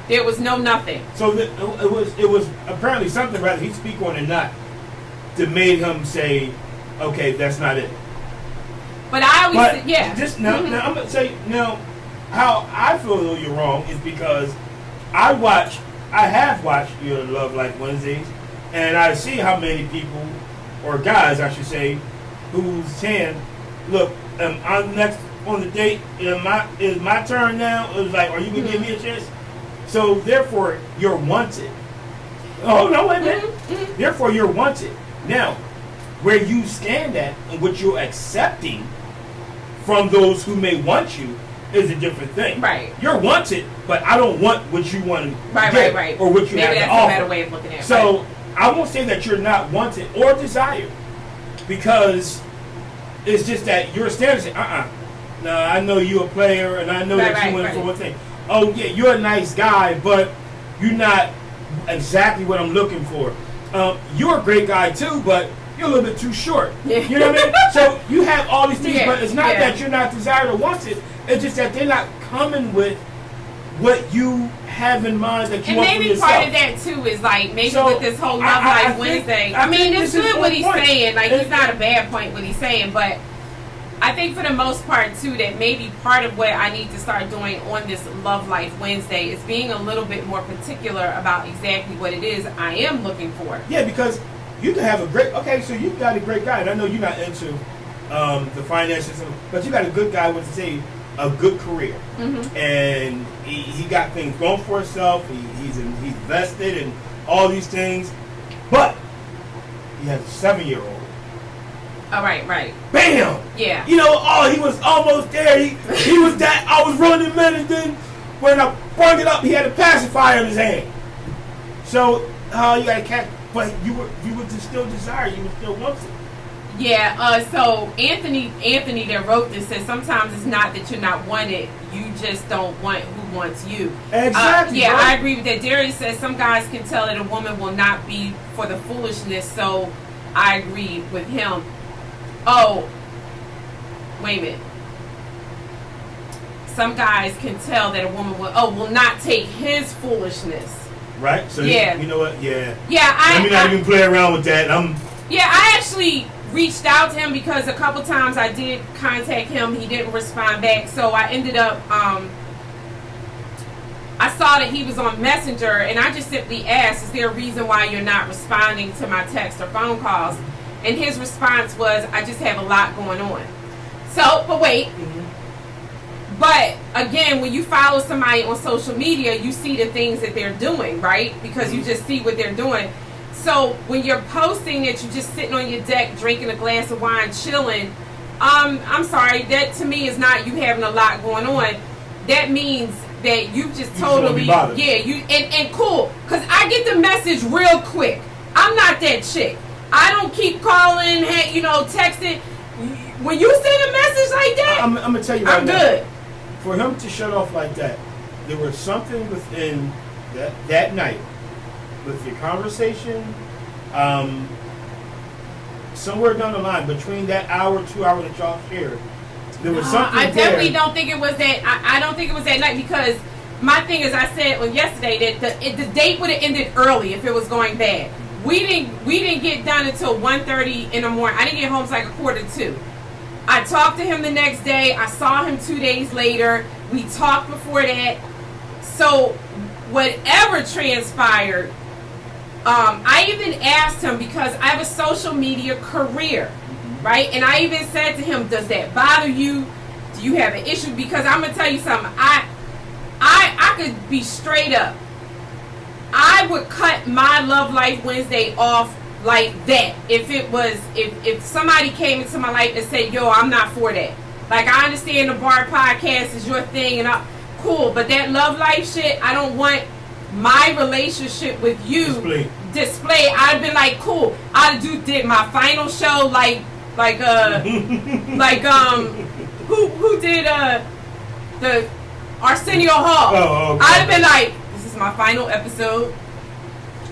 nothing. So it was apparently something, whether he speak on it or not, that made him say, okay, that's not it. But I always say, yeah. Just now, Mm-hmm. now I'm gonna say now how I feel though you're wrong is because I have watched your Love Life Wednesdays, and I see how many people, or guys I should say, who's saying, look, I'm next on the date, is my turn now? It was like, are you gonna give me a chance? So therefore you're wanted. Oh no, wait a minute. Mm-hmm. Therefore you're wanted. Now, where you stand at and what you're accepting from those who may want you is a different thing. Right. You're wanted, but I don't want what you want to get right. or what you Maybe have that's to offer. a better way of looking at it. So right. I won't say that you're not wanted or desired, because it's just that your standards say, no, I know you're a player and I know that you went for one thing. Oh yeah, you're a nice guy, but you're not exactly what I'm looking for. You're a great guy too, but you're a little bit too short. Yeah. You know what I mean? So you have all these things, Yeah. but it's not that you're not desired or wanted. It's just that they're not coming with what you have in mind that you and want for maybe yourself. part of that too is like maybe So, with this whole Love I Life Wednesday. I I mean, think it's this is good what he's point. saying. Like he's not a bad point what he's saying, but I think for the most part too that maybe part of what I need to start doing on this Love Life Wednesday is being a little bit more particular about exactly what it is I am looking for. Yeah, because you can have a great, so you got a great guy, and I know you're not into the finances, but you got a good guy with, say, a good career, and he got things going for himself. He's invested in all these things, but he has a 7-year-old. Oh, right. Bam! Yeah. You know, he was almost there. He was that. I was running men, and then when I brought it up, he had a pacifier in his hand. So you got to catch. But you were just still desired. You were still wanted. Yeah. So Anthony that wrote this says sometimes it's not that you're not wanted. You just don't want who wants you. Exactly. Yeah, bro. I agree with that. Darius says some guys can tell that a woman will not be for the foolishness. So I agree with him. Oh, wait a minute. Some guys can tell that a woman will not take his foolishness. Right? So Yeah. you know what? Yeah. Yeah, Let me not even play around with that. Yeah, I actually reached out to him because a couple times I did contact him. He didn't respond back. So I ended up, I saw that he was on Messenger, and I just simply asked, is there a reason why you're not responding to my text or phone calls? And his response was, I just have a lot going on. So, but wait. But again, when you follow somebody on social media, you see the things that they're doing, right? Because you just see what they're doing. So when you're posting that you're just sitting on your deck drinking a glass of wine, chilling, I'm sorry, that to me is not you having a lot going on. That means that you've just totally, and cool. Because I get the message real quick. I'm not that chick. I don't keep calling, texting. When you send a message like that, I'm gonna tell you right I'm now. good. For him to shut off like that, there was something within that night with your conversation. somewhere down the line between that hour, 2 hours that y'all shared, there was something I definitely there. don't think it was that. I don't think it was that night because my thing is, I said on yesterday that the date would have ended early if it was going bad. We didn't get done until 1:30 in the morning. I didn't get home until like 1:45. I talked to him the next day. I saw him 2 days later. We talked before that. So whatever transpired, I even asked him because I have a social media career, right? And I even said to him, "Does that bother you? Do you have an issue?" Because I'm gonna tell you something. I could be straight up. I would cut my Love Life Wednesday off like that if somebody came into my life and said, "Yo, I'm not for that." Like, I understand the bar podcast is your thing and cool, but that Love Life shit, I don't want my relationship with you display. I'd been like, cool. I did my final show who did the Arsenio Hall. Oh, okay. I'd have been like, this is my final episode.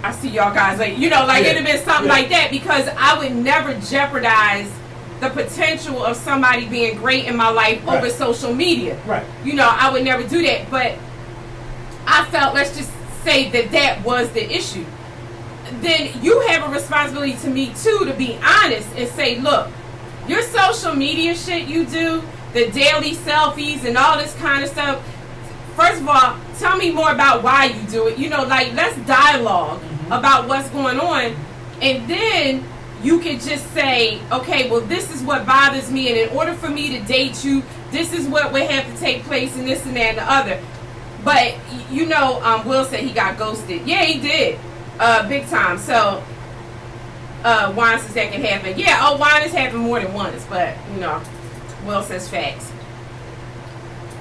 I see y'all guys later. It'd have been something like that because I would never jeopardize the potential of somebody being great in my life over social media. Right. I would never do that. But I felt, let's just say that was the issue. Then you have a responsibility to me too to be honest and say, look, your social media shit you do, the daily selfies and all this kind of stuff. First of all, tell me more about why you do it. Let's dialogue about what's going on. And then you can just say, okay, well, this is what bothers me. And in order for me to date you, this is what would have to take place and this and that and the other. But, Will said he got ghosted. Yeah, he did. Big time. So, Juan says that can happen. Yeah, Juan has happened more than once. But, Will says facts.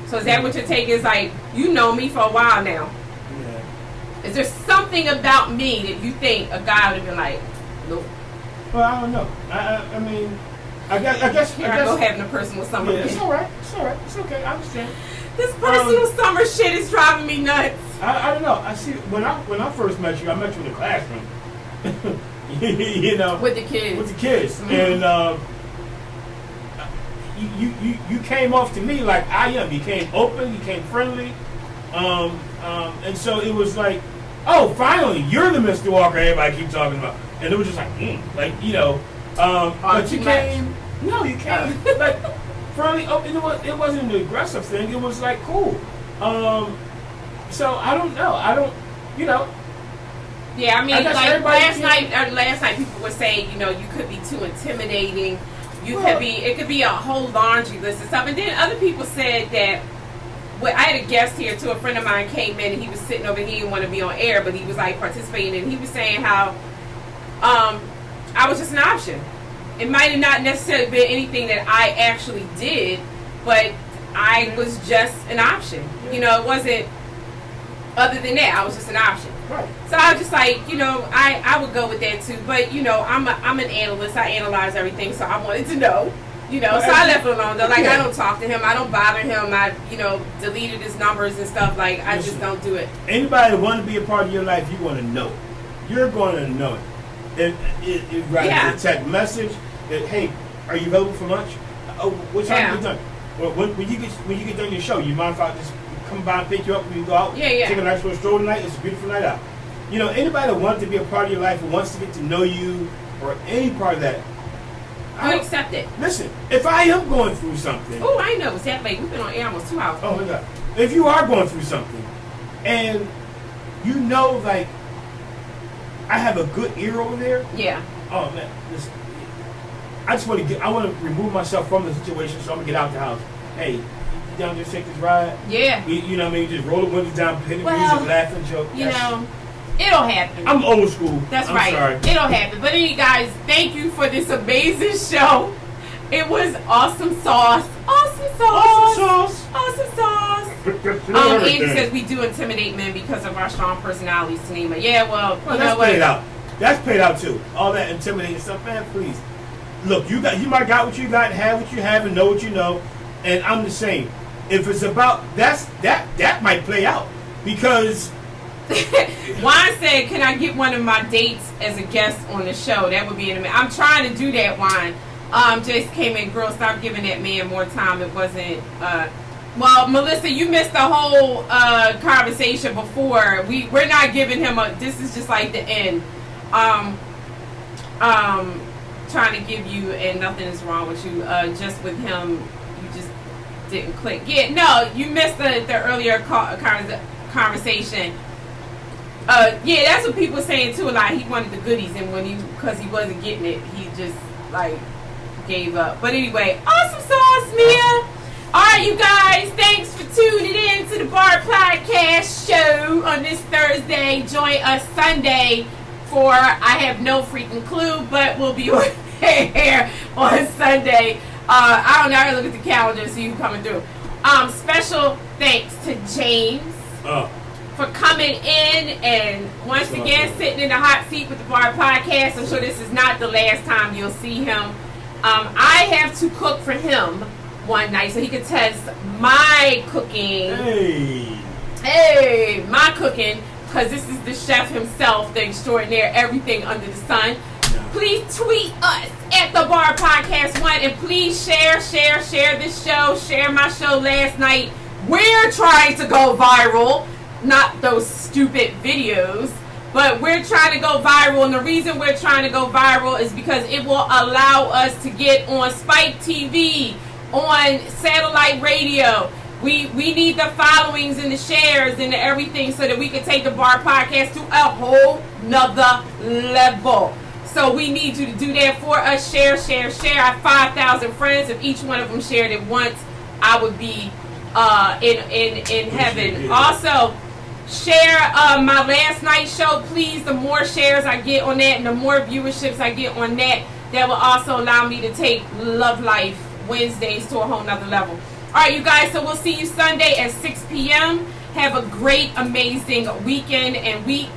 So is that what your take is? Like, you know me for a while now. Yeah. Is there something about me that you think a guy would have been like, nope? Well, I don't know. I mean, I guess. Here I go having a personal summer. Yeah, it's all right. It's okay. I understand. This personal summer shit is driving me nuts. I don't know. I see when I first met you, I met you in the classroom. With the kids. With the kids, and you came off to me like I am. You came open. You came friendly, and so it was like, oh, finally, you're the Mr. Walker everybody keeps talking about, and it was just like, but you came. No, you came like friendly. Oh, it wasn't an aggressive thing. It was like cool. So I don't know. Yeah, I mean, I like last night people were saying, you could be too intimidating. It could be a whole laundry list of stuff. And then other people said that, I had a guest here too, a friend of mine came in and he was sitting over here, he didn't want to be on air, but he was like participating and he was saying how I was just an option. It might have not necessarily been anything that I actually did, but I was just an option. It wasn't, other than that, I was just an option. Right. So I was just like, I would go with that too. But, I'm an analyst. I analyze everything, so I wanted to know. So I left it alone though. Like, I don't talk to him. I don't bother him. I, deleted his numbers and stuff. Like, I just don't do it. Anybody that want to be a part of your life, you're going to know it. You're going to know it. It write a text message that, hey, are you available for lunch? Oh, what time are you done? Well, when you get done your show, you mind if I just come by and pick you up when you go out? Yeah. Take a nice little stroll tonight. It's a beautiful night out. Anybody that wants to be a part of your life or wants to get to know you or any part of that, I accept it. Listen, if I am going through something. Oh, I know. It was that late. We've been on air almost 2 hours. Oh my God. If you are going through something and like, I have a good ear over there. Yeah. Oh man, listen. I want to remove myself from the situation, so I'm gonna get out the house. Hey, you down there take this ride? Yeah. You know what I mean? Just roll the windows down, play the music, laugh and joke. It'll happen. I'm old school. That's I'm right. Sorry. It'll happen. But anyway, guys, thank you for this amazing show. It was awesome sauce. Awesome sauce. Awesome sauce. Andy says we do intimidate men because of our strong personalities, Tanima. Yeah, well, that's played out. That's played out too. All that intimidating stuff, man. Please, look, you might got what you got, have what you have, and know what you know. And I'm the same. If it's about that might play out because Juan said, "Can I get one of my dates as a guest on the show? That would be amazing." I'm trying to do that, Juan. Just came in, girl. Stop giving that man more time. It wasn't. Well, Melissa, you missed the whole conversation before. We're not giving him a. This is just like the end. Trying to give you, and nothing is wrong with you. Just with him, you just didn't click. Yeah, no, you missed the earlier conversation. Yeah, that's what people were saying too. Like he wanted the goodies, and because he wasn't getting it, he just like gave up. But anyway, awesome sauce, Mia. All right, you guys, thanks for tuning in to the Bar Podcast show on this Thursday. Join us Sunday for I have no freaking clue, but we'll be on here on Sunday. I don't know. I gotta look at the calendar and see who's coming through. Special thanks to James for coming in and once again sitting in the hot seat with the Bar Podcast. I'm sure this is not the last time you'll see him. I have to cook for him one night so he could test my cooking. Hey, my cooking, because this is the chef himself, the extraordinaire, everything under the sun. Please tweet us at the Bar Podcast 1 and please share this show, share my show last night. We're trying to go viral, not those stupid videos, but we're trying to go viral, and the reason we're trying to go viral is because it will allow us to get on Spike TV, on satellite radio. We need the followings and the shares and the everything so that we can take the Bar Podcast to a whole nother level. So we need you to do that for us. Share. I have 5,000 friends. If each one of them shared it once, I would be in heaven. Also, share my last night show, please. The more shares I get on that and the more viewerships I get on that, that will also allow me to take Love Life Wednesdays to a whole nother level. All right, you guys, so we'll see you Sunday at 6 p.m. Have a great, amazing weekend and week,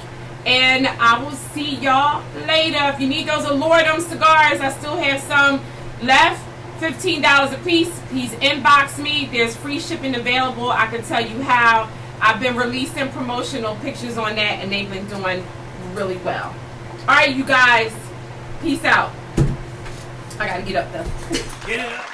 and I will see y'all later. If you need those Alordum cigars, I still have some left, $15 a piece. Please inbox me. There's free shipping available. I can tell you how. I've been releasing promotional pictures on that, and they've been doing really well. All right, you guys, peace out. I gotta get up though. Get it up.